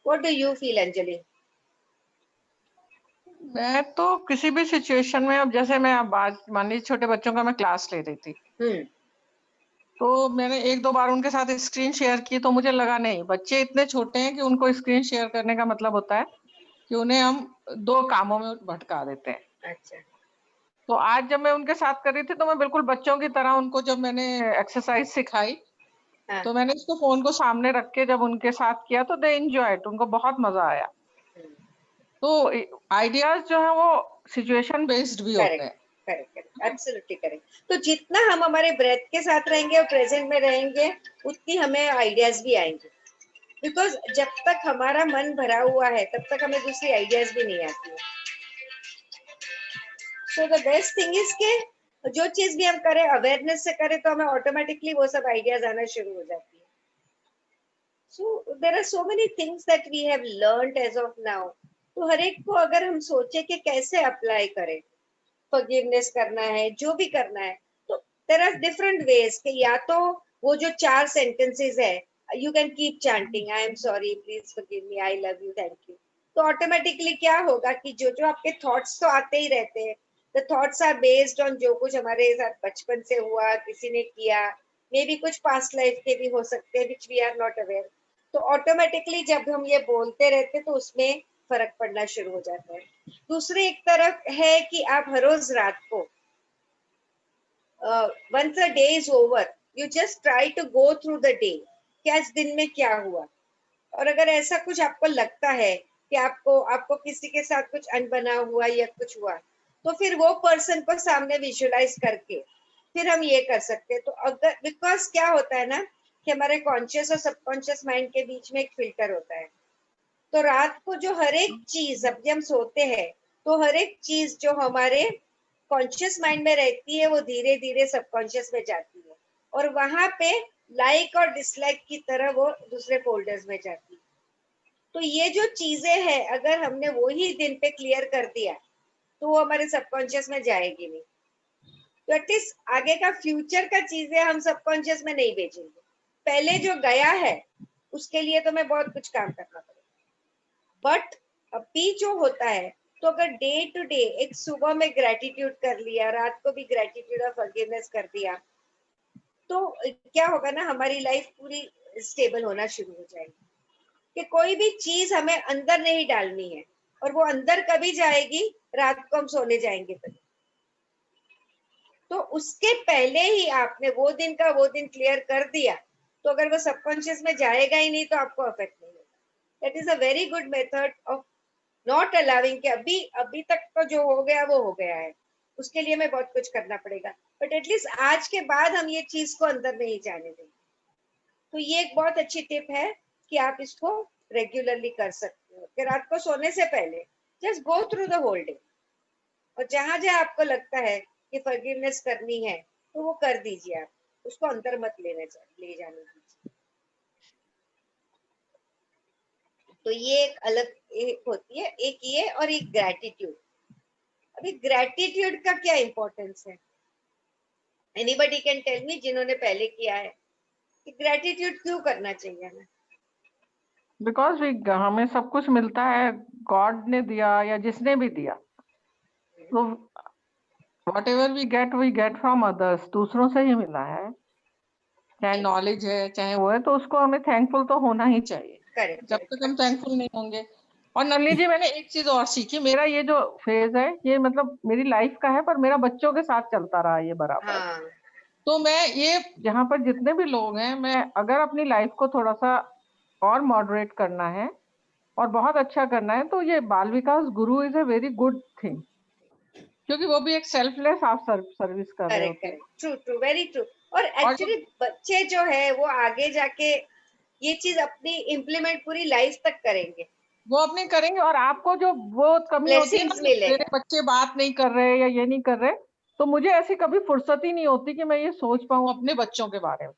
Speaker 1: what do you feel Anjali?
Speaker 3: मैं तो किसी भी सिचुएशन में, अब जैसे मैं अब आज मान लीजिए छोटे बच्चों का मैं क्लास ले रही थी,
Speaker 1: हम्म,
Speaker 3: तो मैंने 1-2 बार उनके साथ स्क्रीन शेयर की, तो मुझे लगा नहीं, बच्चे इतने छोटे हैं कि उनको स्क्रीन शेयर करने का मतलब होता है कि उन्हें हम 2 कामों में भटका देते हैं।
Speaker 1: अच्छा,
Speaker 3: तो आज जब मैं उनके साथ कर रही थी, तो मैं बिल्कुल बच्चों की तरह उनको जब मैंने एक्सरसाइज सिखाई,
Speaker 1: हाँ,
Speaker 3: तो मैंने उसको फ़ोन को सामने रख के जब उनके साथ किया, तो दे एन्जॉयड, उनको बहुत मज़ा आया। तो आइडियाज़ जो है वो सिचुएशन बेस्ड भी होते
Speaker 1: करेक्ट,
Speaker 3: हैं।
Speaker 1: Correct, correct, absolutely correct. तो जितना हम हमारे ब्रेथ के साथ रहेंगे और प्रेजेंट में रहेंगे, उतनी हमें आइडियाज भी आएंगे। बिकॉज जब तक हमारा मन भरा हुआ है, तब तक हमें दूसरी आइडियाज भी नहीं आती है। So the best thing is के जो चीज भी हम करें अवेयरनेस से करें, तो हमें ऑटोमेटिकली वो सब आइडियाज आना शुरू हो जाती है। So there are so many things that we have learned as of now. तो हर एक को अगर हम सोचे कि कैसे अप्लाई करें, फॉरगिवनेस करना है, जो भी करना है, तो देयर आर डिफरेंट वेज कि या तो वो जो 4 सेंटेंसेस है, you can keep chanting I am sorry, please forgive me, I love you, thank you. तो ऑटोमेटिकली क्या होगा कि जो जो आपके थॉट्स तो आते ही रहते हैं, the thoughts are based on जो कुछ हमारे साथ बचपन से हुआ, किसी ने किया, मे बी कुछ पास्ट लाइफ के भी हो सकते हैं which we are not aware. तो ऑटोमेटिकली जब हम ये बोलते रहते तो उसमें फर्क पड़ना शुरू हो जाता है। दूसरी एक तरफ है कि आप हर रोज रात को once a day is over, you just try to go through the day कि आज दिन में क्या हुआ। और अगर ऐसा कुछ आपको लगता है कि आपको आपको किसी के साथ कुछ अनबना हुआ या कुछ हुआ, तो फिर वो पर्सन को सामने विजुअलाइज करके फिर हम ये कर सकते हैं। तो अगर बिकॉज क्या होता है ना कि हमारे कॉन्शियस और सबकॉन्शियस माइंड के बीच में एक फिल्टर होता है। तो रात को जो हर एक चीज, अब जब हम सोते हैं तो हर एक चीज जो हमारे कॉन्शियस माइंड में रहती है वो धीरे धीरे सबकॉन्शियस में जाती है, और वहां पे लाइक और डिसलाइक की तरह वो दूसरे फोल्डर्स में जाती है। तो ये जो चीजें हैं अगर हमने वो ही दिन पे क्लियर कर दिया तो वो हमारे सबकॉन्शियस में जाएगी नहीं। तो एटलीस्ट आगे का फ्यूचर का चीजें हम सबकॉन्शियस में नहीं भेजेंगे। पहले जो गया है उसके लिए तो मैं बहुत कुछ काम करना पड़ेगा। बट अभी जो होता है, तो अगर डे टू डे एक सुबह में ग्रेटिट्यूड कर लिया, रात को भी ग्रेटिट्यूड और फॉरगिवनेस कर दिया, तो क्या होगा ना, हमारी लाइफ पूरी स्टेबल होना शुरू हो जाएगी। कि कोई भी चीज हमें अंदर नहीं डालनी है, और वो अंदर कभी जाएगी, रात को हम सोने जाएंगे तभी। तो उसके पहले ही आपने वो दिन का वो दिन क्लियर कर दिया, तो अगर वो सबकॉन्शियस में जाएगा ही नहीं तो आपको अफेक्ट नहीं होगा। That is a very good method of not allowing कि अभी अभी तक तो जो हो गया वो हो गया है, उसके लिए हमें बहुत कुछ करना पड़ेगा, बट एटलीस्ट आज के बाद हम ये चीज को अंदर नहीं जाने देंगे। तो ये एक बहुत अच्छी टिप है कि आप इसको रेगुलरली कर सकते हो कि रात को सोने से पहले just go through the whole day, और जहां जहां आपको लगता है कि फॉरगिवनेस करनी है तो वो कर दीजिए, आप उसको अंदर मत ले जाने दीजिए। तो ये एक अलग एक होती है, एक ये और एक ग्रेटिट्यूड। अभी ग्रेटिट्यूड का क्या इंपॉर्टेंस है, एनीबडी कैन टेल मी जिन्होंने पहले किया है कि ग्रेटिट्यूड क्यों करना चाहिए हमें?
Speaker 3: बिकॉज हमें सब कुछ मिलता है, गॉड ने दिया या जिसने भी दिया, तो whatever we get from others, दूसरों से ही मिला है, चाहे नॉलेज है चाहे वो है, तो उसको हमें थैंकफुल तो होना ही चाहिए।
Speaker 1: करेक्ट,
Speaker 3: जब
Speaker 1: करेक्ट,
Speaker 3: तक हम थैंकफुल नहीं होंगे। और नलिनी जी, मैंने एक चीज और सीखी, मेरा ये जो फेज है ये मतलब मेरी लाइफ का है, पर मेरा बच्चों के साथ चलता रहा ये बराबर।
Speaker 1: हाँ,
Speaker 3: तो मैं ये यहाँ पर जितने भी लोग हैं, मैं अगर अपनी लाइफ को थोड़ा सा और मॉडरेट करना है और बहुत अच्छा करना है, तो ये बाल विकास गुरु is a very good thing, क्योंकि वो भी एक सेल्फलेस आप सर्विस कर रहे
Speaker 1: करेक्ट,
Speaker 3: होते हैं।
Speaker 1: Correct, true, true, very true. और
Speaker 3: और जो
Speaker 1: एक्चुअली बच्चे जो है वो आगे जाके ये चीज अपनी इम्प्लीमेंट पूरी लाइफ तक करेंगे,
Speaker 3: वो अपने करेंगे, और आपको जो वो कमी होती है ना
Speaker 1: ब्लेसिंग्स
Speaker 3: कि मेरे
Speaker 1: मिलेगा।
Speaker 3: बच्चे बात नहीं कर रहे या ये नहीं कर रहे, तो मुझे ऐसी कभी फुर्सत ही नहीं होती कि मैं ये सोच पाऊं अपने बच्चों के बारे में,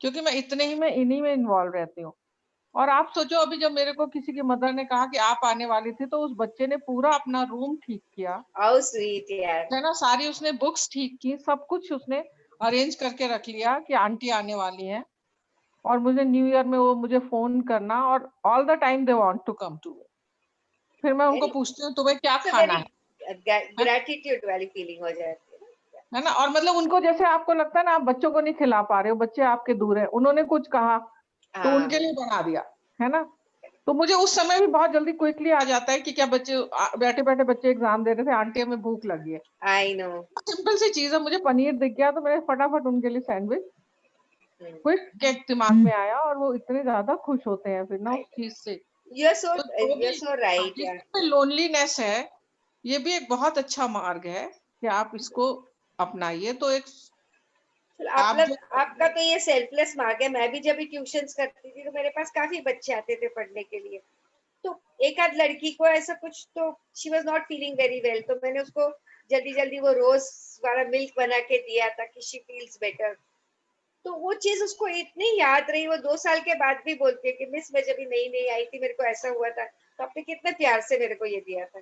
Speaker 3: क्योंकि मैं इतने ही में इन्हीं में इन्वॉल्व रहती हूँ। और आप सोचो, अभी जब मेरे को किसी की मदर ने कहा कि आप आने वाली थी, तो उस बच्चे ने पूरा अपना रूम ठीक किया,
Speaker 1: हाउ स्वीट यार।
Speaker 3: है ना, सारी उसने बुक्स ठीक की, सब कुछ उसने, अरेंज करके रख लिया कि आंटी आने वाली हैं और मुझे न्यू ईयर में वो मुझे फोन करना और all the time they want to come to me. फिर मैं उनको पूछती हूँ तुम्हें क्या खाना है
Speaker 1: ग्रेटिट्यूड वाली फीलिंग हो जाती
Speaker 3: है ना। और मतलब उनको जैसे आपको लगता है ना आप बच्चों को नहीं खिला पा रहे हो, बच्चे आपके दूर है, उन्होंने कुछ कहा तो
Speaker 1: हाँ।
Speaker 3: उनके लिए बना दिया, है ना। तो मुझे उस समय भी बहुत जल्दी क्विकली आ जाता है कि क्या बच्चे बैठे बैठे बच्चे एग्जाम दे रहे थे, आंटी हमें भूख लगी है,
Speaker 1: आई नो।
Speaker 3: सिंपल सी चीज है। मुझे पनीर दिख गया तो मैंने फटाफट उनके लिए सैंडविच क्विक केक दिमाग में आया और वो इतने ज्यादा खुश होते हैं फिर ना उस चीज से।
Speaker 1: यू आर सो
Speaker 3: तो
Speaker 1: राइट यार।
Speaker 3: जिसमें लोनलीनेस है ये भी एक बहुत अच्छा मार्ग है कि आप इसको अपनाइए। तो एक आप जो
Speaker 1: आपका तो ये सेल्फलेस मार्ग है। मैं भी जब भी ट्यूशंस करती थी तो मेरे पास काफी बच्चे आते थे पढ़ने के लिए, तो एक आध लड़की को ऐसा कुछ, तो she was not feeling very well, तो मैंने उसको जल्दी जल्दी वो रोज वाला मिल्क बना के दिया ताकि शी फील्स बेटर। तो वो चीज उसको इतनी याद रही, वो 2 साल के बाद भी बोलती है कि मिस मैं जब नई नई आई थी मेरे को ऐसा हुआ था, तो आपने कितने प्यार से मेरे को ये दिया था।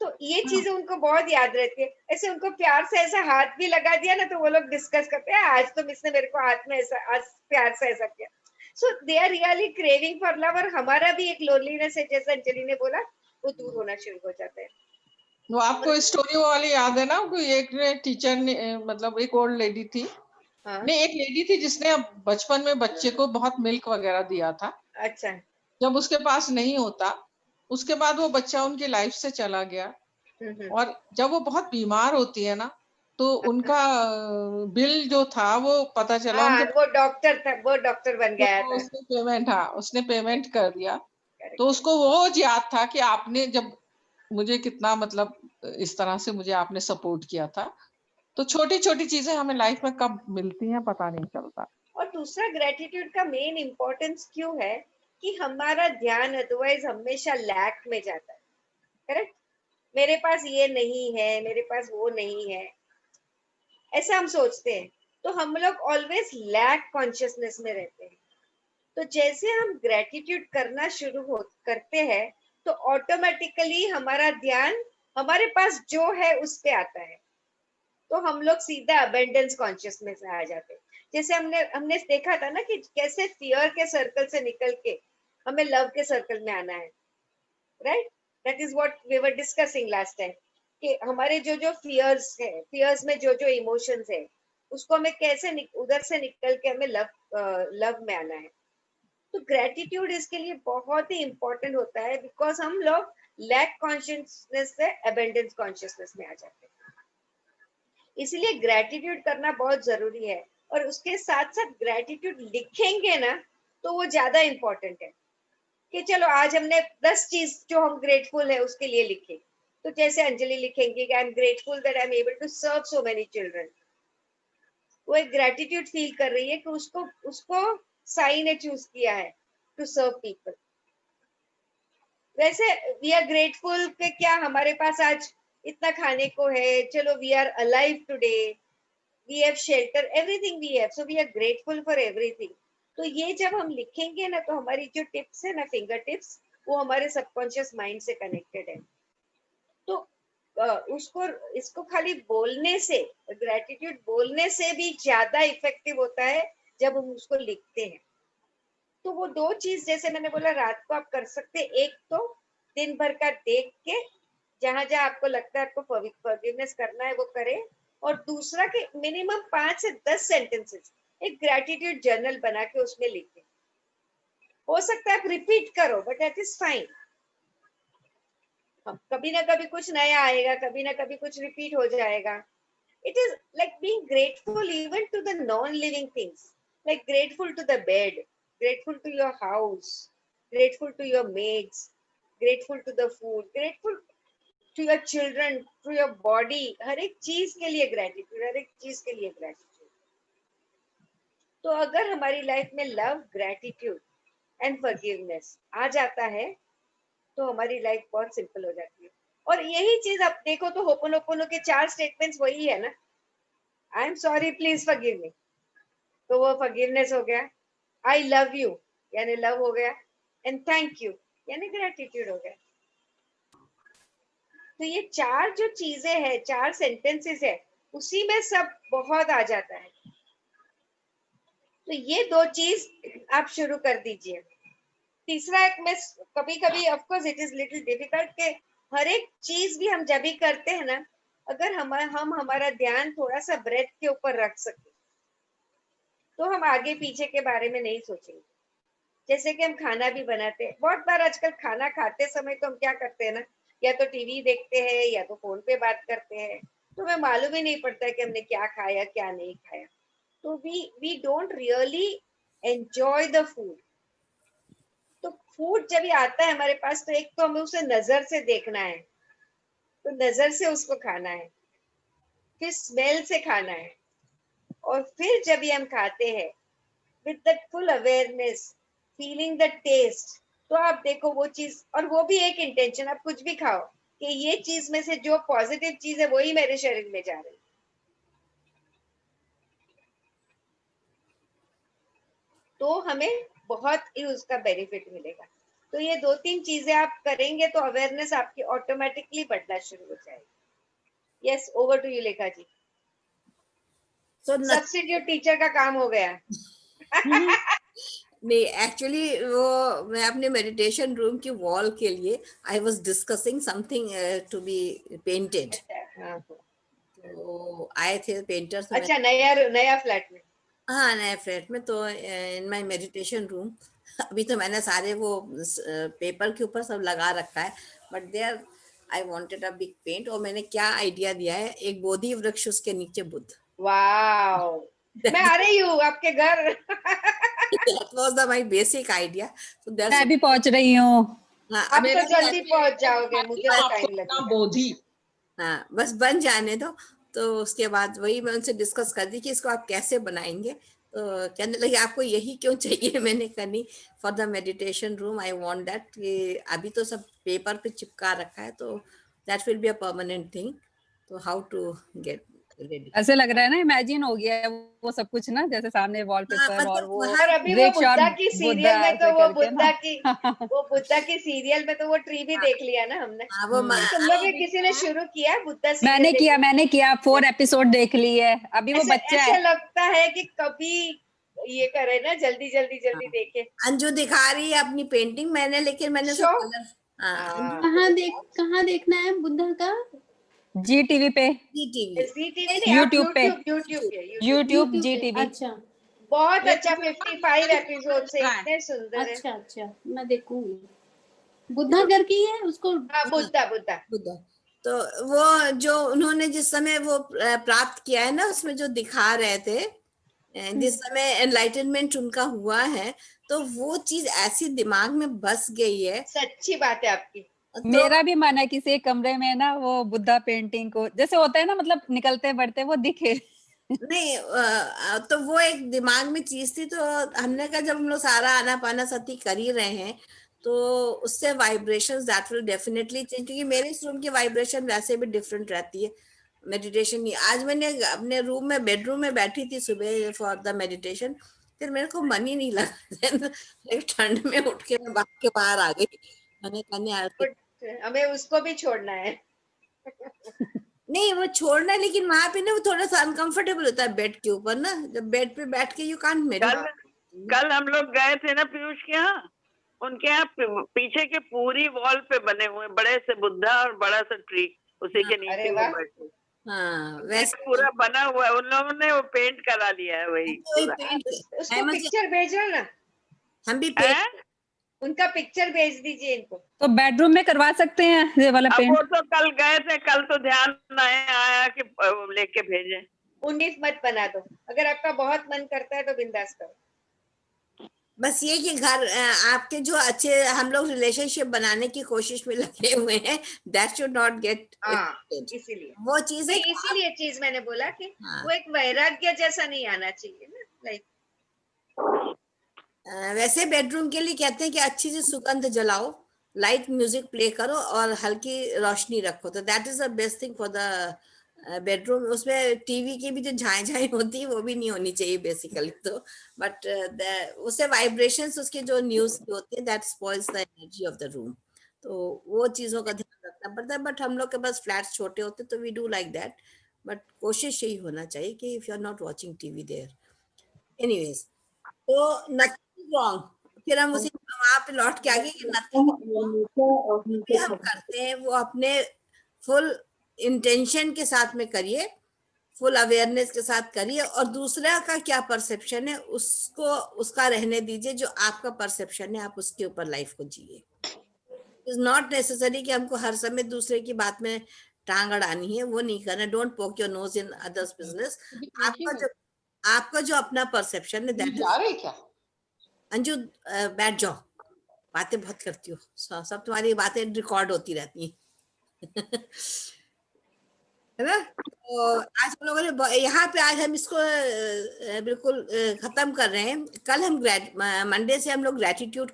Speaker 1: तो ये चीजें उनको बहुत याद रहती है। ऐसे उनको प्यार से ऐसा हाथ भी लगा दिया ना तो वो लोग डिस्कस करते हैं, आज तो मिस ने मेरे को हाथ में ऐसा, आज प्यार से ऐसा किया। So they are really craving for love. और हमारा भी एक लोनलीनेस है, जैसा अंजलि ने बोला, वो दूर होना शुरू हो जाता है।
Speaker 3: वो आपको स्टोरी वाली याद है ना, कोई एक टीचर ने मतलब एक ओल्ड लेडी थी,
Speaker 1: हाँ।
Speaker 3: नहीं एक लेडी थी जिसने बचपन में बच्चे को बहुत मिल्क वगैरह दिया था।
Speaker 1: अच्छा।
Speaker 3: जब उसके पास नहीं होता उसके बाद वो बच्चा उनकी लाइफ से चला गया और जब वो बहुत बीमार होती है ना तो उनका बिल जो था वो पता चला
Speaker 1: हाँ,
Speaker 3: उनके,
Speaker 1: वो डॉक्टर था, वो डॉक्टर बन गया
Speaker 3: तो
Speaker 1: था।
Speaker 3: उसने पेमेंट, हाँ उसने पेमेंट कर दिया।
Speaker 1: Correct.
Speaker 3: तो उसको वो याद था कि आपने जब मुझे कितना मतलब इस तरह से मुझे आपने सपोर्ट किया था। तो छोटी छोटी चीजें हमें लाइफ में कब मिलती हैं पता नहीं चलता।
Speaker 1: और दूसरा, ग्रेटिट्यूड का मेन इंपॉर्टेंस क्यों है कि हमारा ध्यान अदरवाइज हमेशा लैक में जाता है। करेक्ट। मेरे पास ये नहीं है, मेरे पास वो नहीं है, ऐसा हम सोचते हैं, तो हम लोग ऑलवेज लैक कॉन्शियसनेस में रहते हैं। तो जैसे हम ग्रेटिट्यूड करना करते हैं तो ऑटोमेटिकली हमारा ध्यान हमारे पास जो है उस पे आता है, तो हम लोग सीधा अबेंडेंस कॉन्शियसनेस में आ जाते हैं। जैसे हमने देखा था ना कि कैसे फियर के सर्कल से निकल के हमें लव के सर्कल में आना है। Right, that is what we were discussing last time, कि हमारे जो जो फियर्स है, फियर्स में जो जो इमोशंस है, उसको हमें कैसे उधर से निकल के हमें लव में आना है। तो ग्रेटिट्यूड इसके लिए बहुत ही इंपॉर्टेंट होता है, बिकॉज हम लोग लैक कॉन्शियसनेस से अबेंडेंस कॉन्शियसनेस में आ जाते हैं। इसलिए ग्रेटिट्यूड करना बहुत जरूरी है। और उसके साथ साथ ग्रेटिट्यूड लिखेंगे ना तो वो ज्यादा इंपॉर्टेंट है, कि चलो आज हमने 10 चीज जो हम ग्रेटफुल है उसके लिए लिखे। तो जैसे अंजलि लिखेंगे कि I am grateful that I am able to serve so many children, वो एक ग्रेटिट्यूड फील कर रही है कि उसको उसको साई ने चूज किया है टू सर्व पीपल। वैसे वी आर ग्रेटफुल कि क्या हमारे पास आज इतना खाने को है, चलो we are alive today, we have shelter, everything we have, so we are grateful for everything. तो ये जब हम लिखेंगे ना तो हमारी जो टिप्स है ना, फिंगर टिप्स, वो हमारे सबकॉन्शियस माइंड से कनेक्टेड है। तो उसको इसको खाली बोलने से, ग्रेटिट्यूड बोलने से भी ज्यादा इफेक्टिव होता है जब हम उसको लिखते हैं। तो वो दो चीज जैसे मैंने बोला रात को आप कर सकते हैं, एक तो दिन भर का देख के जहां जहां आपको लगता है आपको फॉरगिवनेस करना है वो करें, और दूसरा कि मिनिमम 5 से 10 सेंटेंसेस एक ग्रेटिट्यूड जर्नल बना के उसमें लिखें। हो सकता है आप रिपीट करो बट दैट इज फाइन। कभी ना कभी कुछ नया आएगा, कभी ना कभी कुछ रिपीट हो जाएगा। It is like being grateful even to the non-living things, like grateful to the bed, grateful to your house, grateful to your maids, grateful to the food, grateful to your children, to your body। हर एक चीज के लिए gratitude, हर एक चीज के लिए gratitude. तो अगर हमारी लाइफ में लव, ग्रेटिट्यूड एंड फॉरगिवनेस आ जाता है तो हमारी लाइफ बहुत सिंपल हो जाती है। और यही चीज आप देखो तो होपोनोपोनो के 4 स्टेटमेंट्स वही है ना, I am sorry please forgive me, तो वो फॉरगिवनेस हो गया। आई लव यू यानी लव हो गया, एंड थैंक यू यानी ग्रेटिट्यूड हो गया। तो ये 4 जो चीजें हैं, 4 सेंटेंसेस है, उसी में सब बहुत आ जाता है। तो ये 2 चीज आप शुरू कर दीजिए। तीसरा एक मैं कभी कभी of course it is little difficult के हर एक चीज भी हम जब भी करते हैं ना, अगर हम हमारा ध्यान थोड़ा सा ब्रेथ के ऊपर रख सके तो हम आगे पीछे के बारे में नहीं सोचेंगे। जैसे कि हम खाना भी बनाते हैं, बहुत बार आजकल खाना खाते समय तो हम क्या करते हैं ना, या तो टीवी देखते हैं या तो फोन पे बात करते हैं, तो हमें मालूम ही नहीं पड़ता कि हमने क्या खाया क्या नहीं खाया। तो we don't really enjoy the food. तो फूड जब ये आता है हमारे पास, तो एक तो हमें उसे नजर से देखना है, तो नजर से उसको खाना है, फिर स्मेल से खाना है, और फिर जब ये हम खाते हैं with that full awareness, feeling the taste, तो आप देखो वो चीज, और वो भी एक इंटेंशन, आप कुछ भी खाओ कि ये चीज में से जो पॉजिटिव चीज है वही मेरे शरीर में जा रही है। तो हमें बहुत ही उसका बेनिफिट मिलेगा। तो ये 2-3 चीजें आप करेंगे तो अवेयरनेस आपकी ऑटोमेटिकली बढ़ना शुरू हो जाएगी। यस, ओवर टू यू लेखा जी।
Speaker 2: So
Speaker 1: सब्स्टिट्यूट टीचर का काम हो गया।
Speaker 2: नहीं, एक्चुअली वो मैं अपने मेडिटेशन रूम की वॉल के लिए I was discussing something to be painted.
Speaker 1: हाँ,
Speaker 2: तो आए थे पेंटर्स।
Speaker 1: अच्छा, नया फ्लैट में?
Speaker 2: हाँ, नए फ्लैट में। तो इन माय मेडिटेशन रूम अभी तो मैंने सारे वो पेपर के ऊपर सब लगा रखा है, but there I wanted a big paint. और मैंने क्या आइडिया दिया है, एक बोधि वृक्ष, उसके नीचे बुद्ध।
Speaker 1: वाओ, मैं आ रही हूँ आपके घर।
Speaker 2: That was the my basic idea. So that's
Speaker 6: मैं भी पहुंच रही हूँ।
Speaker 2: हाँ,
Speaker 1: आप
Speaker 2: मेरा
Speaker 1: तो जल्दी पहुंच जाओगे, मुझे तो टाइम लगेगा।
Speaker 3: बोधी।
Speaker 2: हाँ, बस बन जाने दो। तो उसके बाद वही मैं उनसे डिस्कस कर दी कि इसको आप कैसे बनाएंगे। तो कहने लगे आपको यही क्यों चाहिए। मैंने कहा नहीं, for the meditation room I want that. कि अभी तो सब पेपर पे चिपका रखा है, तो that will be a permanent thing. तो हाउ टू गेट रेडी।
Speaker 6: ऐसे लग रहा है ना, इमेजिन हो गया है वो सब कुछ ना, जैसे सामने
Speaker 2: हाँ,
Speaker 6: वॉलपेपर और
Speaker 2: मतलब
Speaker 6: वो
Speaker 2: वहाँ
Speaker 1: और अभी वो
Speaker 6: वृक्ष और
Speaker 1: बुद्धा की
Speaker 6: बुद्धा
Speaker 1: सीरियल में तो
Speaker 6: ऐसे
Speaker 1: वो
Speaker 6: करके ना।
Speaker 1: बुद्धा की सीरियल में तो वो ट्री भी देख लिया ना हमने।
Speaker 2: हाँ, वो
Speaker 1: तुम लोग भी किसी ने शुरू किया बुद्धा
Speaker 6: मैंने
Speaker 1: सीरियल?
Speaker 6: किया 4 एपिसोड देख ली है। अभी वो बच्चा
Speaker 1: ऐसे
Speaker 6: है।
Speaker 1: लगता है कि कभी ये करे ना, जल्दी जल्दी जल्दी देखे।
Speaker 2: अंजू दिखा रही है अपनी पेंटिंग। मैंने सब
Speaker 1: शो।
Speaker 2: कलर। हाँ,
Speaker 1: हाँ,
Speaker 5: कहाँ देखना है बुद्धा का?
Speaker 6: जी टीवी पे,
Speaker 2: टीवी।
Speaker 1: जी टीवी नहीं, आप
Speaker 6: यूट्यूब पे,
Speaker 1: यूट्यूब पे
Speaker 6: यूट्यूब
Speaker 5: यूट्यूब
Speaker 6: जी
Speaker 5: पे?
Speaker 6: टीवी।
Speaker 5: अच्छा
Speaker 1: बहुत अच्छा, 55 एपिसोड से इतने सुंदर है।
Speaker 5: अच्छा अच्छा, मैं देखूंगी। बुद्धा करके ही है उसको?
Speaker 1: हाँ, बुद्धा बुद्धा।
Speaker 2: बुद्धा। तो वो जो उन्होंने जिस समय वो प्राप्त किया है ना, उसमें जो दिखा रहे थे जिस समय एनलाइटनमेंट उनका हुआ है, तो वो चीज ऐसी दिमाग में बस गई है।
Speaker 1: सच्ची बात है आपकी।
Speaker 2: तो
Speaker 6: मेरा भी मन है किसी एक कमरे में ना वो बुद्धा पेंटिंग को, जैसे होता है ना, मतलब निकलते बढ़ते वो दिखे।
Speaker 2: नहीं, तो वो एक दिमाग में चीज थी। तो हमने कहा जब हम लोग सारा आनापाना सती कर ही रहे हैं, तो उससे vibrations that will definitely change. क्योंकि मेरे इस रूम की वाइब्रेशन वैसे भी डिफरेंट रहती है मेडिटेशन की। आज मैंने अपने रूम में बेडरूम में बैठी थी सुबह फॉर द मेडिटेशन, फिर मेरे को मन ही नहीं लगा। एक ठंड में उठ के मैं भाग के बाहर आ गई। मैंने कहा नहीं यार,
Speaker 1: हमें उसको भी छोड़ना है।
Speaker 2: नहीं वो छोड़ना है, लेकिन वहां पे ना वो थोड़ा सा अनकंफर्टेबल होता है बेड के ऊपर ना। जब बेड पे बैठ के यू कांट
Speaker 4: कल
Speaker 2: मेडिटेट।
Speaker 4: कल हम लोग गए थे ना पीयूष के यहाँ, उनके यहाँ पीछे के पूरी वॉल पे बने हुए बड़े से बुद्धा और बड़ा सा ट्री, उसी के नीचे
Speaker 1: अरे
Speaker 4: वो
Speaker 1: वाह।
Speaker 4: बैठे।
Speaker 2: हाँ,
Speaker 4: ये
Speaker 2: वैसे
Speaker 4: पूरा बना हुआ है, उन लोगों ने वो पेंट करा लिया है वही
Speaker 2: वही
Speaker 4: पूरा।
Speaker 2: पेंट
Speaker 1: उसको पिक्चर भेजना ना,
Speaker 2: हम भी
Speaker 4: है?
Speaker 2: पेंट।
Speaker 1: उनका पिक्चर भेज दीजिए इनको।
Speaker 6: तो बेडरूम में करवा सकते हैं ये वाला
Speaker 4: अब
Speaker 6: पेंट।
Speaker 4: वो तो कल गए थे, कल तो ध्यान नहीं आया कि लेके भेजे।
Speaker 1: 19 मत बना दो, अगर आपका बहुत मन करता है तो बिंदास करो।
Speaker 2: बस ये कि घर आपके जो अच्छे हम लोग रिलेशनशिप बनाने की कोशिश में लगे हुए हैं, दैट शुड नॉट गेट
Speaker 1: हाँ, इसीलिए
Speaker 2: वो चीज है
Speaker 1: नहीं, इसीलिए चीज मैंने बोला कि
Speaker 2: हाँ।
Speaker 1: वो एक वैराग्य जैसा नहीं आना चाहिए ना, लाइक
Speaker 2: वैसे बेडरूम के लिए कहते हैं कि अच्छी सी सुगंध जलाओ, लाइट म्यूजिक प्ले करो और हल्की रोशनी रखो, तो that is the best thing for the bedroom. उसमें टीवी की भी जो झाई झाई होती है वो भी नहीं होनी चाहिए बेसिकली। तो बट उससे वाइब्रेशंस उसके जो न्यूज की होती है that spoils the energy of the room. तो वो चीजों का ध्यान रखना पड़ता है। बट हम लोग के पास फ्लैट्स छोटे होते तो we do like that. But कोशिश यही होना चाहिए कि if you are not watching TV there anyways, तो नथिंग रॉन्ग। फिर हम उसी वहां पे लौट के आगे कि नथिंग भी हम करते हैं वो अपने फुल इंटेंशन के साथ में करिए, फुल अवेयरनेस के साथ करिए, और दूसरा का क्या परसेप्शन है उसको उसका रहने दीजिए, जो आपका परसेप्शन है आप उसके ऊपर लाइफ को जिए। इज नॉट नेसेसरी कि हमको हर समय दूसरे की बात में टांग अड़ानी है, वो नहीं करना। डोंट पोक your nose in others business. आपका जो अपना परसेप्शन है दैट इज।
Speaker 7: क्या
Speaker 2: अंजू बैठ जाओ, बातें बहुत करती हो, सब तुम्हारी बातें रिकॉर्ड होती रहती हैं है ना। तो आज हम लोगों ने यहाँ पे आज हम इसको बिल्कुल खत्म कर रहे हैं। कल हम मंडे से हम लोग ग्रेटिट्यूड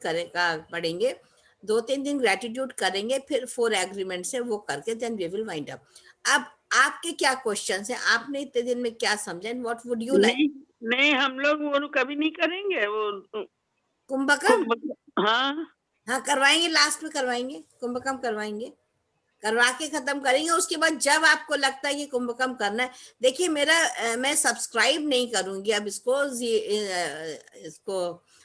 Speaker 2: पढ़ेंगे, 2-3 दिन ग्रेटिट्यूड करेंगे, फिर 4 एग्रीमेंट्स है वो करके then we will wind up. अब आपके क्या क्वेश्चंस हैं, आपने इतने दिन में क्या समझा, and what would you like?
Speaker 4: नहीं, हम लोग वो कभी नहीं करेंगे वो
Speaker 2: कुंभकर्ण।
Speaker 4: हाँ
Speaker 2: हाँ करवाएंगे, लास्ट में करवाएंगे, कुंभकर्ण करवाएंगे, करवा के खत्म करेंगे। उसके बाद जब आपको लगता है कि कुंभकर्ण करना है, देखिए मैं सब्सक्राइब नहीं करूंगी अब इसको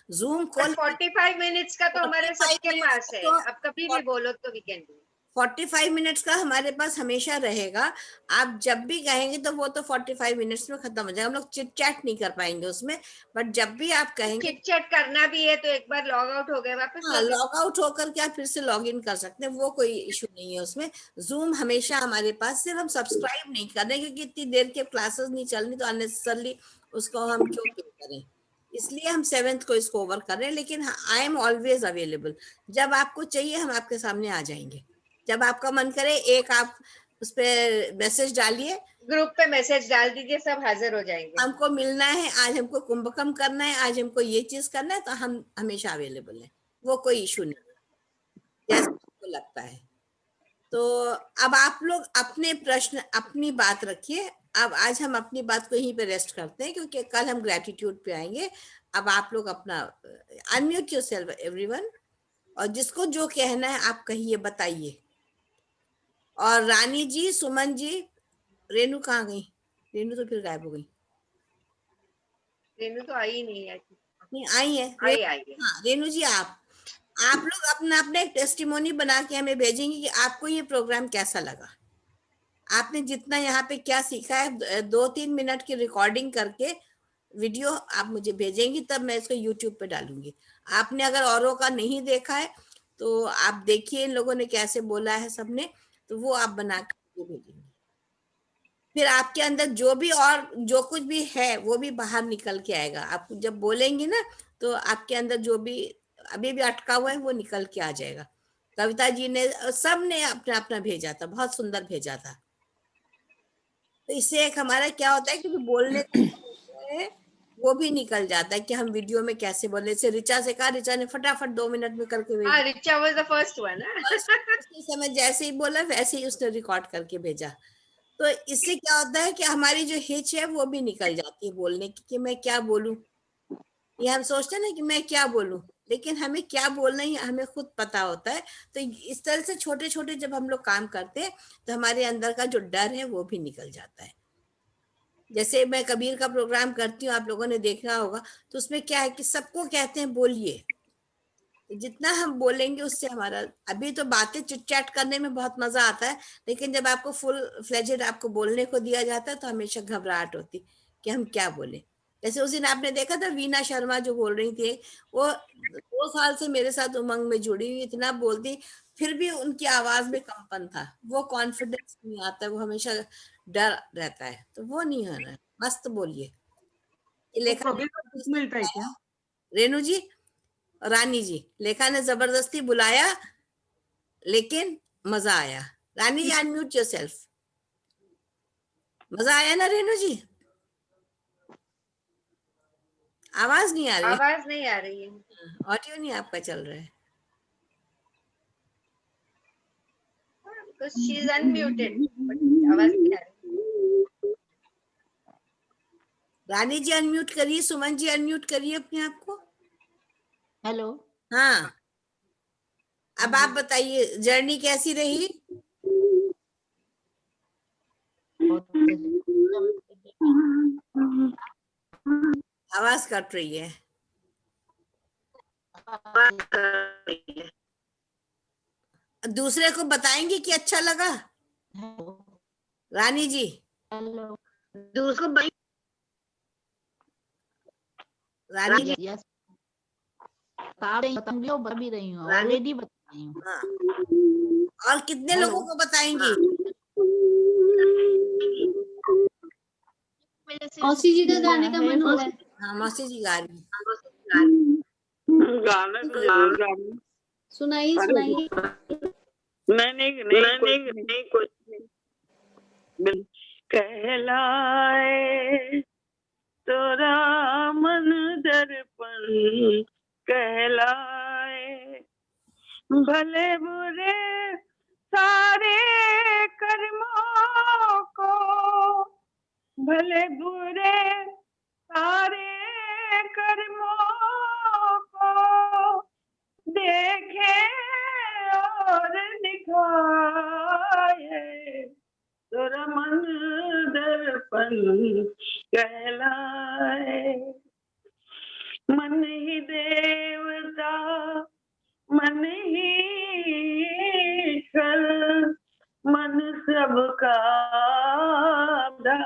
Speaker 2: जूम कॉल।
Speaker 1: 45 मिनट्स का तो हमारे
Speaker 2: 45
Speaker 1: सबके
Speaker 2: मिनट्स
Speaker 1: पास है,
Speaker 2: तो
Speaker 1: अब कभी भी बोलो तो वी कैन डू।
Speaker 2: 45 मिनट्स का हमारे पास हमेशा रहेगा। आप जब भी कहेंगे तो वो तो 45 मिनट्स में खत्म हो जाएगा, हम लोग चिट चैट नहीं कर पाएंगे उसमें, बट जब भी आप कहेंगे
Speaker 1: चिट चैट करना भी है तो एक बार लॉग आउट हो गए वापस
Speaker 2: लॉग आउट होकर के आप फिर से लॉग इन कर सकते हैं, वो कोई इशू नहीं है उसमें। जूम हमेशा हमारे पास, सिर्फ हम सब्सक्राइब नहीं कर रहे क्योंकि इतनी देर के क्लासेस नहीं चलनी, तो अननेसेसरली उसको हम क्यों पे करें, इसलिए हम 7th को इसको ओवर कर रहे हैं। लेकिन आई एम ऑलवेज अवेलेबल, जब आपको चाहिए हम आपके सामने आ जाएंगे। जब आपका मन करे एक आप उस पर मैसेज डालिए,
Speaker 1: ग्रुप पे मैसेज डाल दीजिए, सब हाजिर हो जाएंगे।
Speaker 2: हमको मिलना है, आज हमको कुंभकर्ण करना है, आज हमको ये चीज करना है, तो हम हमेशा अवेलेबल है, वो कोई इशू नहीं है, जैसा आपको लगता है। तो अब आप लोग अपने प्रश्न अपनी बात रखिए। अब आज हम अपनी बात को यहीं पे रेस्ट करते हैं क्योंकि कल हम ग्रेटिट्यूड पे आएंगे। अब आप लोग अपना अनम्यूट योरसेल्फ एवरीवन, और जिसको जो कहना है आप कहिए, बताइए। और रानी जी, सुमन जी, रेनू कहाँ गई? रेनू तो फिर गायब हो गई।
Speaker 1: रेनू तो आई नहीं है।
Speaker 2: नहीं आई है,
Speaker 1: आई है।
Speaker 2: हाँ रेनू जी, आप लोग अपना अपना एक टेस्टिमोनी बना के हमें भेजेंगे कि आपको ये प्रोग्राम कैसा लगा, आपने जितना यहाँ पे क्या सीखा है। 2-3 मिनट की रिकॉर्डिंग करके वीडियो आप मुझे भेजेंगी, तब मैं इसको यूट्यूब पे डालूंगी। आपने अगर औरों का नहीं देखा है तो आप देखिए इन लोगों ने कैसे बोला है सबने, तो वो आप बना के भेजेंगे। फिर आपके अंदर जो भी और जो कुछ भी है वो भी बाहर निकल के आएगा। आप जब बोलेंगे ना तो आपके अंदर जो भी अभी भी अटका हुआ है वो निकल के आ जाएगा। कविता जी ने, सब ने अपना अपना भेजा था, बहुत सुंदर भेजा था। तो इससे एक हमारा क्या होता है कि बोलने है वो भी निकल जाता है कि हम वीडियो में कैसे बोले। जैसे रिचा से कहा, रिचा ने फटाफट 2 मिनट में करके भेजा।
Speaker 1: Richa was the first one.
Speaker 2: उसके समय जैसे ही बोला वैसे ही उसने रिकॉर्ड करके भेजा। तो इससे क्या होता है कि हमारी जो हिच है वो भी निकल जाती है बोलने की, कि मैं क्या बोलूं। ये हम सोचते हैं ना कि मैं क्या बोलूं, लेकिन हमें क्या बोलना ही हमें खुद पता होता है। तो इस तरह से छोटे छोटे जब हम लोग काम करते हैं तो हमारे अंदर का जो डर है वो भी निकल जाता है। जैसे मैं कबीर का प्रोग्राम करती हूँ, आप लोगों ने देखा होगा, तो उसमें क्या है कि सबको कहते हैं बोलिए, जितना हम बोलेंगे उससे हमारा, अभी तो बातें चिट चैट करने में बहुत मजा आता है, लेकिन जब आपको फुल फ्लेजेड आपको बोलने को दिया जाता है तो हमेशा घबराहट होती कि हम क्या बोले। जैसे उस दिन आपने देखा था वीना शर्मा जो बोल रही थी, वो 2 साल से मेरे साथ उमंग में जुड़ी हुई, इतना बोलती, फिर भी उनकी आवाज में कंपन था, वो कॉन्फिडेंस नहीं आता, वो हमेशा डर रहता है, तो वो नहीं होना है। मस्त बोलिए। लेखा
Speaker 3: मिलता है क्या?
Speaker 2: रेनू जी, रानी जी, लेखा ने जबरदस्ती बुलाया लेकिन मजा आया। रानी जी अनम्यूट योरसेल्फ। मजा आया ना रेनू जी? आवाज नहीं आ रही,
Speaker 1: आवाज नहीं आ रही है,
Speaker 2: ऑडियो नहीं आपका चल रहा है।
Speaker 1: बिकॉज़ शी इज अनम्यूटेड, आवाज नहीं आ रही।
Speaker 2: रानी जी अनम्यूट करिए, सुमन जी अनम्यूट करिए अपने आप को।
Speaker 7: हेलो।
Speaker 2: हाँ, अब आप बताइए जर्नी कैसी रही? आवाज कट रही है। दूसरे को बताएंगे कि अच्छा लगा रानी जी?
Speaker 7: हेलो।
Speaker 1: दूसरे
Speaker 2: रानी जी,
Speaker 7: यस, बताऊंगी और बता भी रही हूँ, ऑलरेडी बता रही हूँ।
Speaker 2: हाँ। और कितने
Speaker 7: हेलो।
Speaker 2: लोगों को बताएंगी?
Speaker 5: मौसी जी का गाने का मन हो रहा है।
Speaker 2: हाँ, मौसी जी गा रही हैं।
Speaker 4: गाना तो जरूर गाना।
Speaker 5: सुनाइए सुनाइए।
Speaker 4: नहीं कुछ नहीं। कहलाए तोरा मन दर्पण कहलाए, भले बुरे सारे कर्मों को, भले बुरे सारे कर्मों को देखे और दिखाए, तोरा मन दर्पण कहलाए। मन ही देवता मन ही ईश्वर, मन सबका दाता,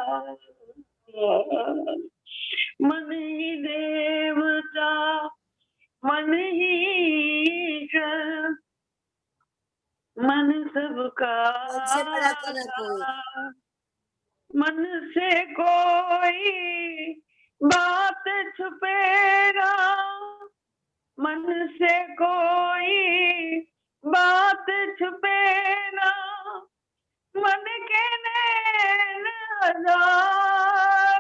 Speaker 4: मन ही देवता मन ही ईश्वर, मन सबका
Speaker 2: मन से बड़ा तो ना कोई।
Speaker 4: दाता, मन से कोई बात छुपे ना, मन से कोई बात छुपे ना, मन के नैन हजार,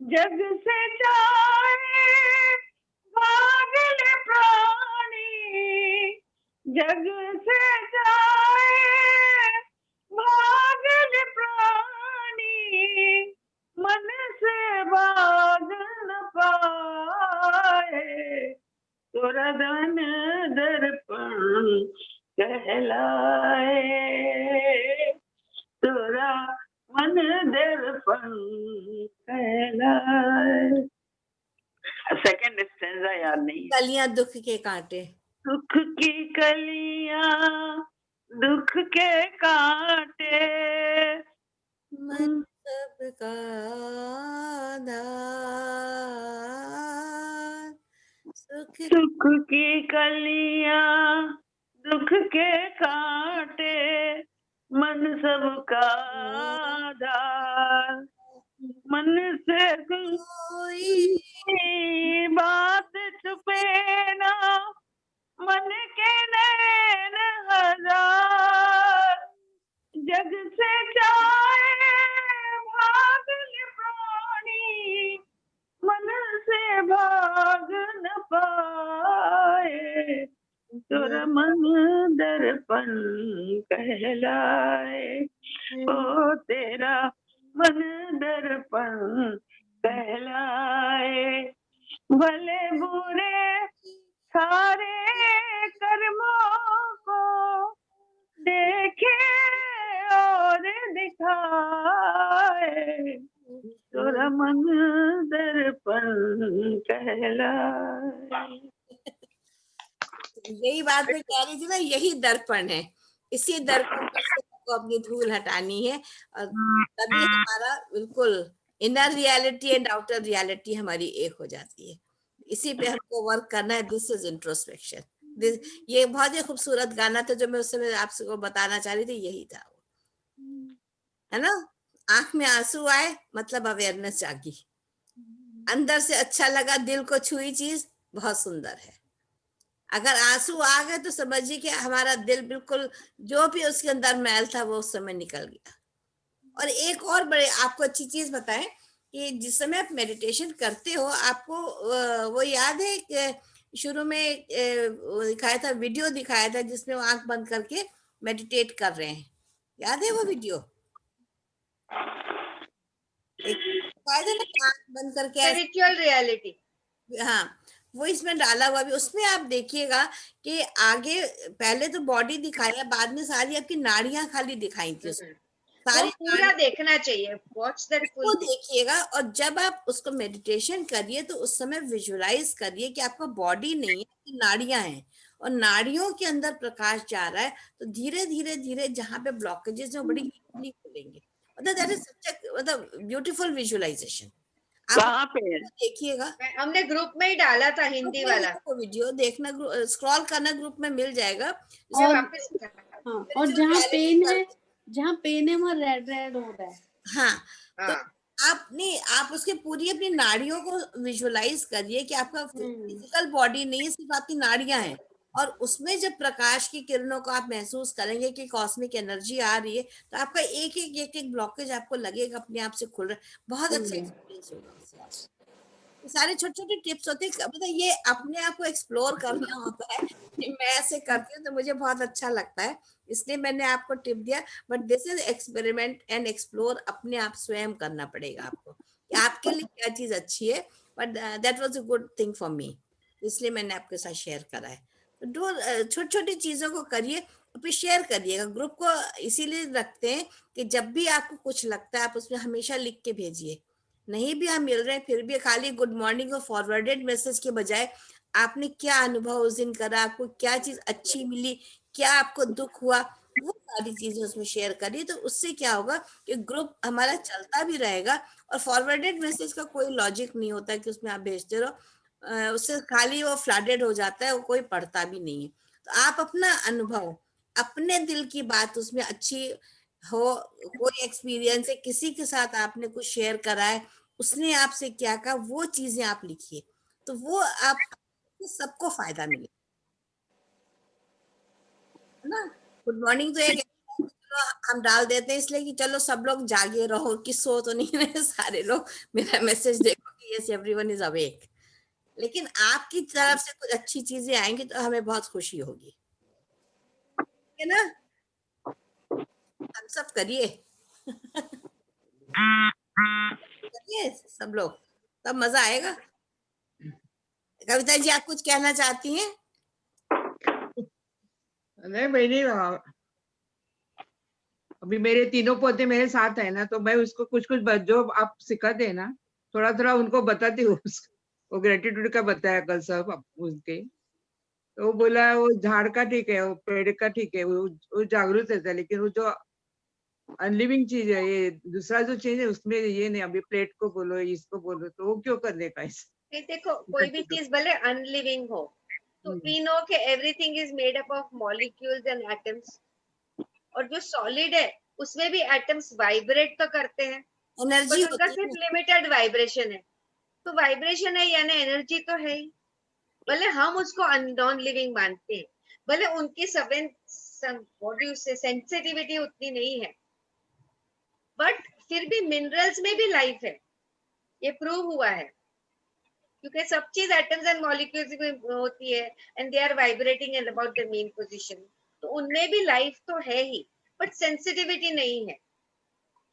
Speaker 4: जग से जाए भागल प्राणी, जग से जाए भागल प्राणी, मन से भाग न पाए, तोरा धन दर्पण कहलाए, तोरा मन दर्पण कहलाए। सेकंड स्टेंजा याद नहीं।
Speaker 2: कलियां दुख के कांटे,
Speaker 4: दुख की कलियां दुख के कांटे,
Speaker 2: मन सबका दाता, सुख
Speaker 4: सुख की कलियां दुख के कांटे, मन सबका आधार, मन से
Speaker 2: कोई
Speaker 4: बात छुपे ना, मन के नैन हजार, जग से जाए भागल प्राणी, मन से भाग न पाए, तोरा मन दर्पण कहलाए, ओ तेरा मन दर्पण कहलाए, भले बुरे सारे कर्मों को देखे और दिखाए, तोरा मन दर्पण कहलाए।
Speaker 2: यही बात मैं कह रही थी ना, यही दर्पण है। इसी दर्पण पर से हमको अपनी धूल हटानी है, और तभी हमारा बिल्कुल inner reality and outer reality हमारी एक हो जाती है। इसी पे हमको वर्क करना है। This is introspection. ये बहुत ही खूबसूरत गाना था जो मैं उस समय आपको बताना चाह रही थी, यही था वो, है ना। आंख में आंसू आए मतलब अवेयरनेस जागी, अंदर से अच्छा लगा, दिल को छुई चीज बहुत सुंदर है। अगर आंसू आ गए तो समझिए कि हमारा दिल बिल्कुल जो भी उसके अंदर मैल था वो उस समय निकल गया। और एक और बड़े आपको अच्छी चीज बताएं कि जिस समय आप मेडिटेशन करते हो, आपको वो याद है कि शुरू में वो दिखाया था, वीडियो दिखाया था जिसमें वो आंख बंद करके मेडिटेट कर रहे हैं, याद है वो वीडियो? एक दिखाया था ना, आंख बंद करके ऐसे।
Speaker 1: Spiritual reality.
Speaker 2: हाँ, वो इसमें डाला हुआ भी, उसमें आप देखिएगा कि आगे पहले तो बॉडी दिखाया, बाद में सारी आपकी नाड़ियां खाली दिखाई थी उसमें, सारी
Speaker 1: पूरा देखना चाहिए, वॉच दैट
Speaker 2: उसको
Speaker 1: फुल।
Speaker 2: देखिएगा, और जब आप उसको मेडिटेशन करिए तो उस समय विजुलाइज करिए कि आपका बॉडी नहीं है, आपकी नाड़ियां हैं, और नाड़ियों के अंदर प्रकाश जा रहा है, तो धीरे धीरे धीरे जहाँ पे ब्लॉकेजेस हैं वो बड़ी इजीली खुलेंगे। मतलब दैट इज सच अ मतलब ब्यूटीफुल विजुअलाइजेशन। आप
Speaker 4: कहाँ पे है?
Speaker 2: देखिएगा,
Speaker 1: हमने ग्रुप में ही डाला था हिंदी वाला,
Speaker 2: वीडियो देखना, स्क्रॉल करना, ग्रुप में मिल जाएगा।
Speaker 1: मैं
Speaker 5: और
Speaker 1: वापस
Speaker 5: हाँ, और जहाँ पेन है वहाँ रेड रेड हो रहा है।
Speaker 2: हाँ, तो
Speaker 1: हाँ
Speaker 2: आप उसके पूरी अपनी नाड़ियों को विजुअलाइज करिए कि आपका फिजिकल बॉडी नहीं है, सिर्फ आपकी नाड़ियां हैं, और उसमें जब प्रकाश की किरणों को आप महसूस करेंगे कि कॉस्मिक एनर्जी आ रही है, तो आपका एक ब्लॉकेज आपको लगेगा अपने आप से खुल रहा है। बहुत अच्छा एक्सपीरियंस होगा उससे आपको। ये सारे छोटे छोटे टिप्स होते हैं, मतलब ये अपने आप को एक्सप्लोर करना होता है। ये मैं ऐसे करती हूँ तो मुझे बहुत अच्छा लगता है, इसलिए मैंने आपको टिप दिया। But this is experiment and explore, अपने आप स्वयं करना पड़ेगा आपको कि आपके लिए क्या चीज अच्छी है। But that was a good thing for me, इसलिए मैंने आपके साथ शेयर करा है। तो छोटी छोटी चीजों को करिए, फिर शेयर करिएगा। ग्रुप को इसीलिए रखते हैं कि जब भी आपको कुछ लगता है आप उसमें हमेशा लिख के भेजिए। नहीं भी हम मिल रहे हैं फिर भी खाली गुड मॉर्निंग और फॉरवर्डेड मैसेज के बजाय आपने क्या अनुभव उस दिन करा, आपको क्या चीज अच्छी मिली, क्या आपको दुख हुआ, वो सारी चीजें उसमें शेयर करिए। तो उससे क्या होगा कि ग्रुप हमारा चलता भी रहेगा, और फॉरवर्डेड मैसेज का कोई लॉजिक नहीं होता है कि उसमें आप भेजते रहो, उससे खाली वो फ्लडेड हो जाता है, वो कोई पढ़ता भी नहीं है। तो आप अपना अनुभव, अपने दिल की बात उसमें अच्छी हो, कोई एक्सपीरियंस है, किसी के साथ आपने कुछ शेयर करा है, उसने आपसे क्या कहा, वो चीजें आप लिखिए, तो वो आप सबको फायदा मिले, है ना। गुड मॉर्निंग तो एक चलो हम डाल देते हैं इसलिए कि चलो सब लोग जागे रहो, कि सो तो नहीं रहे सारे लोग, मेरा मैसेज देखो कि यस एवरीवन इज अवेक। लेकिन आपकी तरफ से कुछ अच्छी चीजें आएंगी तो हमें बहुत खुशी होगी, है ना। हम सब करिए करिए सब लोग, तब मजा आएगा। कविता जी आप कुछ कहना चाहती हैं?
Speaker 8: नहीं मैंने अभी मेरे तीनों पोते मेरे साथ है ना, तो मैं उसको कुछ कुछ जो आप सिखाते हैं ना थोड़ा थोड़ा उनको बताती हूँ। वो ग्रेटिट्यूड का बताया कल सब उसके, तो वो बोला वो झाड़ का ठीक है, वो पेड़ का ठीक है, वो जागरूक रहता है, लेकिन वो जो अनलिविंग चीज है, ये दूसरा जो चीज है उसमें ये नहीं, अभी प्लेट को बोलो इसको बोलो, तो वो क्यों करने का इस
Speaker 1: देखो कोई भी चीज भले अनलिविंग हो, तो वी नो कि everything is made up of molecules and atoms, और जो सॉलिड है उसमें भी एटम्स वाइब्रेट तो करते हैं,
Speaker 2: एनर्जी
Speaker 1: बट उनका
Speaker 2: होती
Speaker 1: सिर्फ
Speaker 2: है,
Speaker 1: लिमिटेड वाइब्रेशन है। तो वाइब्रेशन है यानी एनर्जी तो है ही, भले हम उसको नॉन लिविंग मानते हैं, भले उनकी बॉडी से सेंसिटिविटी उतनी नहीं है, बट फिर भी मिनरल्स में भी लाइफ है, ये प्रूव हुआ है, क्योंकि सब चीज एटम्स एंड मॉलिक्यूल्स में होती है, and they are vibrating in about the mean position, तो उनमें भी लाइफ तो है ही, बट सेंसिटिविटी नहीं है।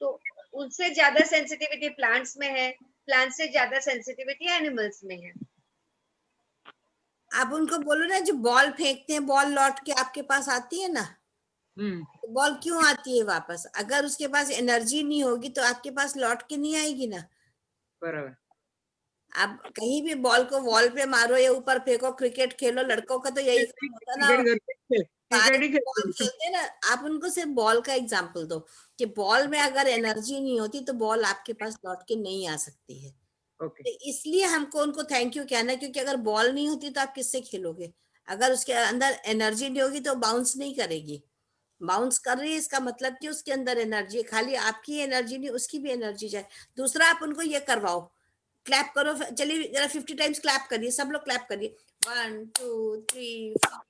Speaker 1: तो उनसे ज्यादा सेंसिटिविटी प्लांट्स में है, प्लांट्स से ज्यादा सेंसिटिविटी एनिमल्स में है।
Speaker 2: आप उनको बोलो ना, जो बॉल फेंकते हैं बॉल लौट के आपके पास आती है ना, तो बॉल क्यों आती है वापस? अगर उसके पास एनर्जी नहीं होगी तो आपके पास लौट के नहीं आएगी ना।
Speaker 8: बराबर।
Speaker 2: आप कहीं भी बॉल को वॉल पे मारो या ऊपर फेंको, क्रिकेट खेलो, लड़कों का तो यही काम होता है ना,
Speaker 8: क्रिकेट ही
Speaker 2: बॉल खेलते हैं ना। आप उनको सिर्फ बॉल का एग्जाम्पल दो कि बॉल में अगर एनर्जी नहीं होती तो बॉल आपके पास लौट के नहीं आ सकती है। तो इसलिए हमको उनको थैंक यू कहना है, क्योंकि अगर बॉल नहीं होती तो आप किससे खेलोगे? अगर उसके अंदर एनर्जी नहीं होगी तो बाउंस नहीं करेगी। बाउंस कर रही है इसका मतलब कि उसके अंदर एनर्जी है, खाली आपकी एनर्जी नहीं उसकी भी एनर्जी चाहिए। दूसरा, आप उनको ये करवाओ, क्लैप करो, चलिए जरा 50 टाइम्स क्लैप करिए, सब लोग क्लैप करिए, 1 2 3 4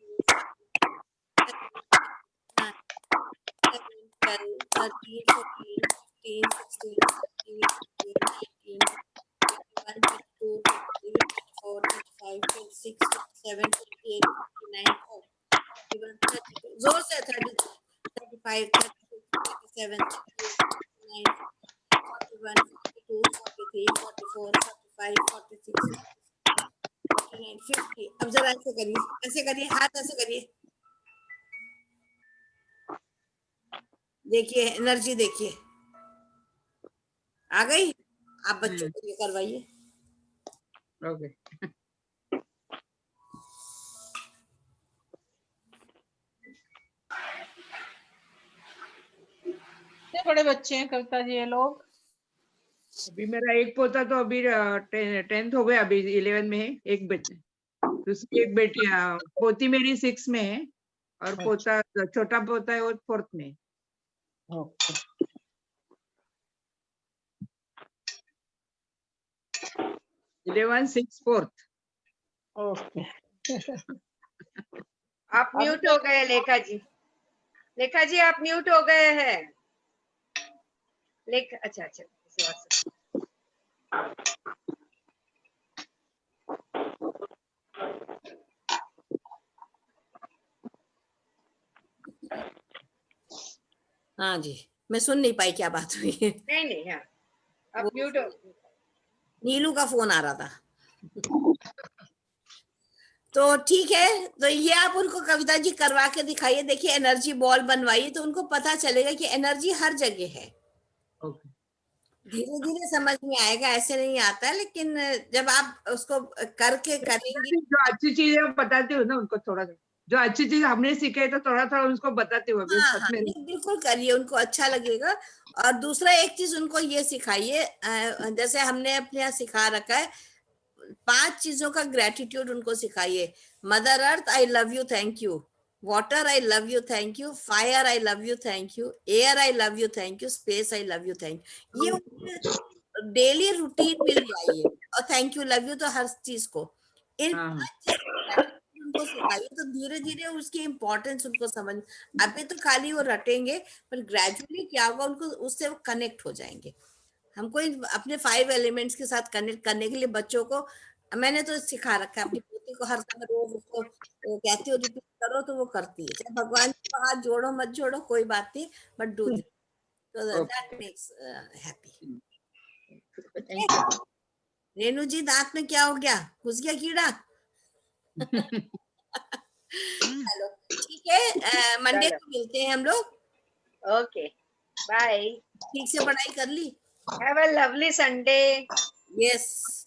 Speaker 2: 12 13 14 15 16 17 18 19 21 22 23 24 25 26 27 28 29 31 जोर से 32 35 36 37 38 39 41 42 43 44 45 46 49 50। अब जरा ऐसे करिए हाथ ऐसे करिए, देखिए एनर्जी देखिए आ गई। आप बच्चों
Speaker 8: हम्म,
Speaker 2: को ये करवाइए।
Speaker 8: ओके।
Speaker 3: कितने बड़े बच्चे हैं कविता जी ये लोग?
Speaker 8: अभी मेरा एक पोता तो अभी 10th हो गया, अभी 11 में है। एक बेटे, दूसरी एक बेटी पोती मेरी 6 में है, और पोता छोटा पोता है वो 4th में है।
Speaker 3: Okay
Speaker 8: 11, 6, 4th।
Speaker 3: ओके।
Speaker 1: आप म्यूट हो गए लेखा जी। लेखा जी आप म्यूट हो गए हैं। अच्छा अच्छा किसी और से।
Speaker 2: हाँ जी, मैं सुन नहीं पाई क्या बात हुई है।
Speaker 1: नहीं नहीं, हाँ आप
Speaker 2: वो
Speaker 1: म्यूट हो।
Speaker 2: नीलू का फोन आ रहा था। तो ठीक है, तो ये आप उनको कविता जी करवा के दिखाइए। देखिए एनर्जी बॉल बनवाइए तो उनको पता चलेगा कि एनर्जी हर जगह है।
Speaker 8: ओके।
Speaker 2: धीरे धीरे समझ में आएगा, ऐसे नहीं आता है, लेकिन जब आप उसको करके करेंगे।
Speaker 8: जो अच्छी चीज है वो बताती हूँ ना उनको, थोड़ा थोड़ा जो अच्छी चीज हमने सीखे है तो थोड़ा थोड़ा उनको बताती हूँ। अभी
Speaker 2: हाँ
Speaker 8: सच
Speaker 2: हाँ,
Speaker 8: में
Speaker 2: नहीं बिल्कुल करिए, उनको अच्छा लगेगा। और दूसरा एक चीज उनको ये सिखाइए, जैसे हमने अपने यहाँ सिखा रखा है 5 चीजों का ग्रेटिट्यूड उनको सिखाइए। Mother earth I love you thank you, water I love you thank you, fire I love you thank you, air I love you thank you, space I love you thank you. ये daily routine मिल जाइए। और thank you love you तो हर चीज को, इन
Speaker 8: हाँ
Speaker 2: 5 चीज को gratitude उनको सिखाइए तो धीरे धीरे उसकी इम्पोर्टेंस उनको समझ। अभी तो खाली वो रटेंगे, पर ग्रेजुअली क्या होगा उनको, उससे वो कनेक्ट हो जाएंगे। हमको अपने 5 एलिमेंट्स के साथ कनेक्ट करने के लिए बच्चों को मैंने तो सिखा रखा है। अपनी पोती को हर समय रोज उसको कहती हूँ रिपीट करो तो वो करती है। चाहे भगवान को हाथ जोड़ो मत जोड़ो कोई बात नहीं, बट डू दिस, तो
Speaker 8: okay.
Speaker 2: That makes happy.
Speaker 8: Thank you.
Speaker 2: Renu ji दांत में क्या हो गया, घुस गया कीड़ा? चलो ठीक है, मंडे
Speaker 1: चलो
Speaker 2: को मिलते हैं हम लोग।
Speaker 1: Okay bye.
Speaker 2: ठीक से पढ़ाई कर ली?
Speaker 1: Have a lovely Sunday.
Speaker 2: Yes.